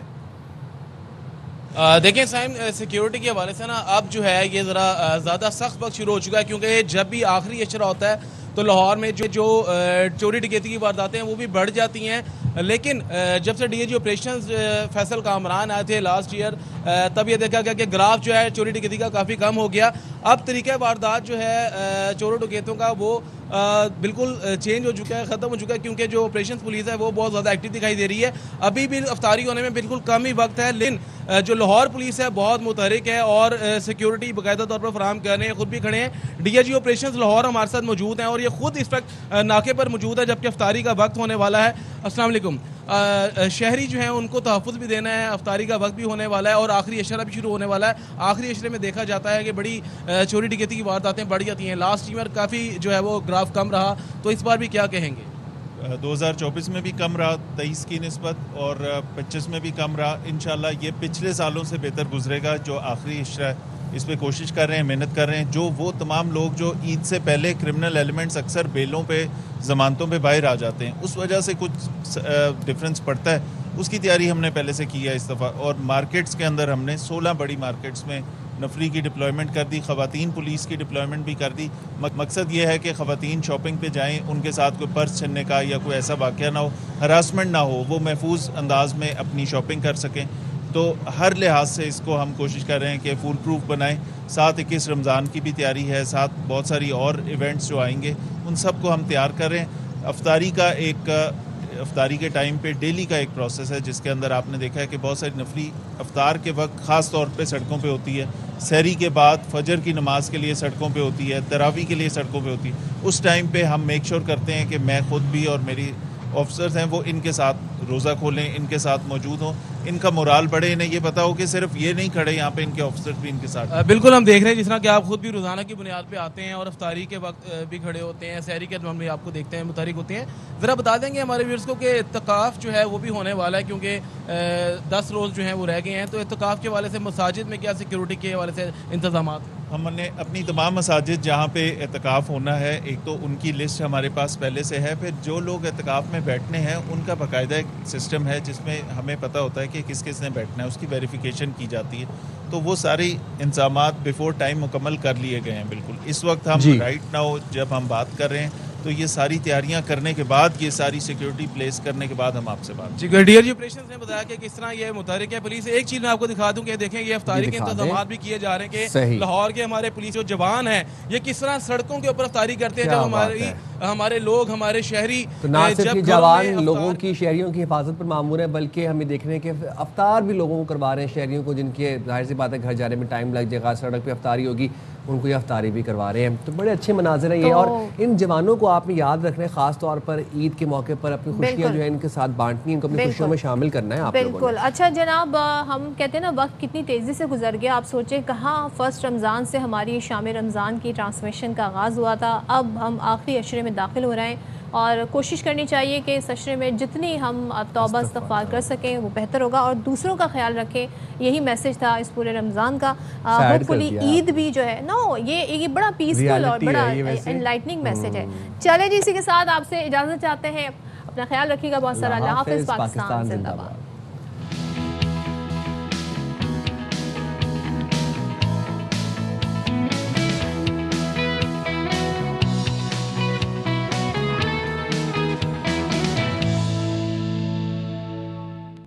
देखें साइम, सिक्योरिटी के हवाले से ना अब जो है ये ज़रा ज़्यादा सख्त वक्त शुरू हो चुका है, क्योंकि जब भी आखिरी अशरा होता है तो लाहौर में जो चोरी डकैती की वारदातें हैं वो भी बढ़ जाती हैं। लेकिन जब से डीएजी ऑपरेशंस फैसल कामरान आए थे लास्ट ईयर, तब ये देखा गया कि ग्राफ जो है चोरी डकैती का काफ़ी कम हो गया। अब तरीक़ा वारदात जो है चोरों डकैतों का वो बिल्कुल चेंज हो चुका है, ख़त्म हो चुका है, क्योंकि जो ऑपरेशन पुलिस है वो बहुत ज़्यादा एक्टिव दिखाई दे रही है। अभी भी अफ्तारी होने में बिल्कुल कम ही वक्त है, लेकिन जो लाहौर पुलिस है बहुत मुतहरिक है और सिक्योरिटी बाकायदा तौर पर फराहम कर रहे हैं, खुद भी खड़े हैं। डीआईजी ऑपरेशंस लाहौर हमारे साथ मौजूद हैं और ये खुद इस वक्त नाके पर मौजूद है जबकि अफ्तारी का वक्त होने वाला है। अस्सलाम वालेकुम। शहरी जो हैं उनको तहफ़्फ़ुज़ भी देना है, अफ्तारी का वक्त भी होने वाला है और आखिरी अशरा भी शुरू होने वाला है। आखिरी अशरे में देखा जाता है कि बड़ी चोरी डकैती की वारदातें बढ़ जाती हैं। लास्ट ईयर काफ़ी जो है वो ग्राफ कम रहा, तो इस बार भी क्या कहेंगे? 2024 में भी कम रहा 23 की निस्बत, और 25 में भी कम रहा। इंशाल्लाह ये पिछले सालों से बेहतर गुजरेगा। जो आखिरी इशरा है इस पे कोशिश कर रहे हैं, मेहनत कर रहे हैं। जो वो तमाम लोग जो ईद से पहले क्रिमिनल एलिमेंट्स अक्सर बेलों पे, ज़मानतों पे बाहर आ जाते हैं, उस वजह से कुछ डिफरेंस पड़ता है, उसकी तैयारी हमने पहले से की है इस दफ़ा। और मार्केट्स के अंदर हमने 16 बड़ी मार्केट्स में नफरी की डिप्लॉयमेंट कर दी, ख़वातीन पुलिस की डिप्लॉयमेंट भी कर दी। मकसद ये है कि ख़वातीन शॉपिंग पे जाएं, उनके साथ कोई पर्स छीनने का या कोई ऐसा वाक़या ना हो, हरासमेंट ना हो, वो महफूज अंदाज में अपनी शॉपिंग कर सकें। तो हर लिहाज से इसको हम कोशिश कर रहे हैं कि फुल प्रूफ बनाएं। 7-21 रमज़ान की भी तैयारी है, साथ बहुत सारी और इवेंट्स जो आएंगे उन सब को हम तैयार कर रहे हैं। अफ्तारी के टाइम पे डेली का एक प्रोसेस है जिसके अंदर आपने देखा है कि बहुत सारी नफरी अफ्तार के वक्त ख़ास तौर पे सड़कों पे होती है, सहरी के बाद फजर की नमाज के लिए सड़कों पे होती है, तरावी के लिए सड़कों पे होती है। उस टाइम पे हम मेक श्योर करते हैं कि मैं खुद भी और मेरी ऑफिसर्स हैं वो इनके साथ रोज़ा खोलें, इनके साथ मौजूद हों, इनका मोराल बढ़े, इन्हें ये पता हो कि सिर्फ ये नहीं खड़े यहाँ पे, इनके ऑफिसर्स भी इनके साथ। बिल्कुल हम देख रहे हैं जिस तरह कि आप खुद भी रोज़ाना की बुनियाद पे आते हैं और अफ्तारी के वक्त भी खड़े होते हैं, सहरी के हम भी आपको देखते हैं, मुतहरिक होते हैं। ज़रा बता देंगे हमारे व्यूअर्स को कि इत्तिकाफ़ जो है वो भी होने वाला है, क्योंकि 10 रोज़ जो हैं वो रह गए हैं, तो इत्तिकाफ़ के हवाले से मसाजिद में क्या सिक्योरिटी के हवाले से इंतजाम? हमने अपनी तमाम मसाजिद जहाँ पे इत्तिकाफ़ होना है, एक तो उनकी लिस्ट हमारे पास पहले से है, फिर जो लोग इत्तिकाफ़ में बैठने हैं उनका बाकायदा एक सिस्टम है जिसमें हमें पता होता है कि किस किस ने बैठना है, उसकी वेरिफिकेशन की जाती है। तो वो सारी इंतजामात बिफोर टाइम मुकम्मल कर लिए गए हैं। बिल्कुल इस वक्त हम राइट नाउ जब हम बात कर रहे हैं तो ये सारी तैयारियां करने के बाद, ये सारी सिक्योरिटी प्लेस करने के बाद हम आपसे बात। जी, डीआईजी ऑपरेशंस ने बताया कि किस तरह ये मुतहरिक है पुलिस। एक चीज़ मैं आपको दिखा दूं कि देखें ये अफ्तारी के इंतजाम भी किए जा रहे हैं कि लाहौर के हमारे पुलिस जो जवान हैं ये किस तरह सड़कों के ऊपर अफ्तारी करते हैं, जब हमारे लोग, हमारे शहरी तो ना सिर्फ जवान लोगों की, शहरियों की हिफाजत पर मामूर है, बल्कि हमें देख रहे हैं कि अफ्तार भी लोगों को करवा रहे हैं, शहरियों को जिनके जाहिर सी बात है घर जाने में टाइम लग जाएगा, सड़क पे अफ्तारी होगी, उनको ये अफ्तारी भी करवा रहे हैं। तो बड़े अच्छे मनाज़िर हैं ये, और इन जवानों को आपने याद रखना है, ख़ास तौर पर ईद के मौके पर अपनी खुशियाँ जो है इनके साथ बांटनी, इनको अपनी खुशियों में शामिल करना है आप लोगों ने। बिल्कुल। अच्छा जनाब, हम कहते हैं ना वक्त कितनी तेज़ी से गुजर गया। आप सोचें कहाँ फर्स्ट रमज़ान से हमारी शाम रमज़ान की ट्रांसमिशन का आगाज़ हुआ था, अब हम आखिरी अशरे में दाखिल हो रहे हैं और कोशिश करनी चाहिए कि इस अशरे में जितनी हम तौबा इस्तग़फ़ार कर सकें वो बेहतर होगा और दूसरों का ख्याल रखें। यही मैसेज था इस पूरे रमज़ान का। होपफुली ईद भी जो है ये बड़ा पीसफुल और बड़ा एनलाइटनिंग मैसेज है। चले जी, इसी के साथ आपसे इजाज़त चाहते हैं। अपना ख्याल रखिएगा बहुत सारा। अल्लाह हाफ़िज़। पाकिस्तान जिंदाबाद।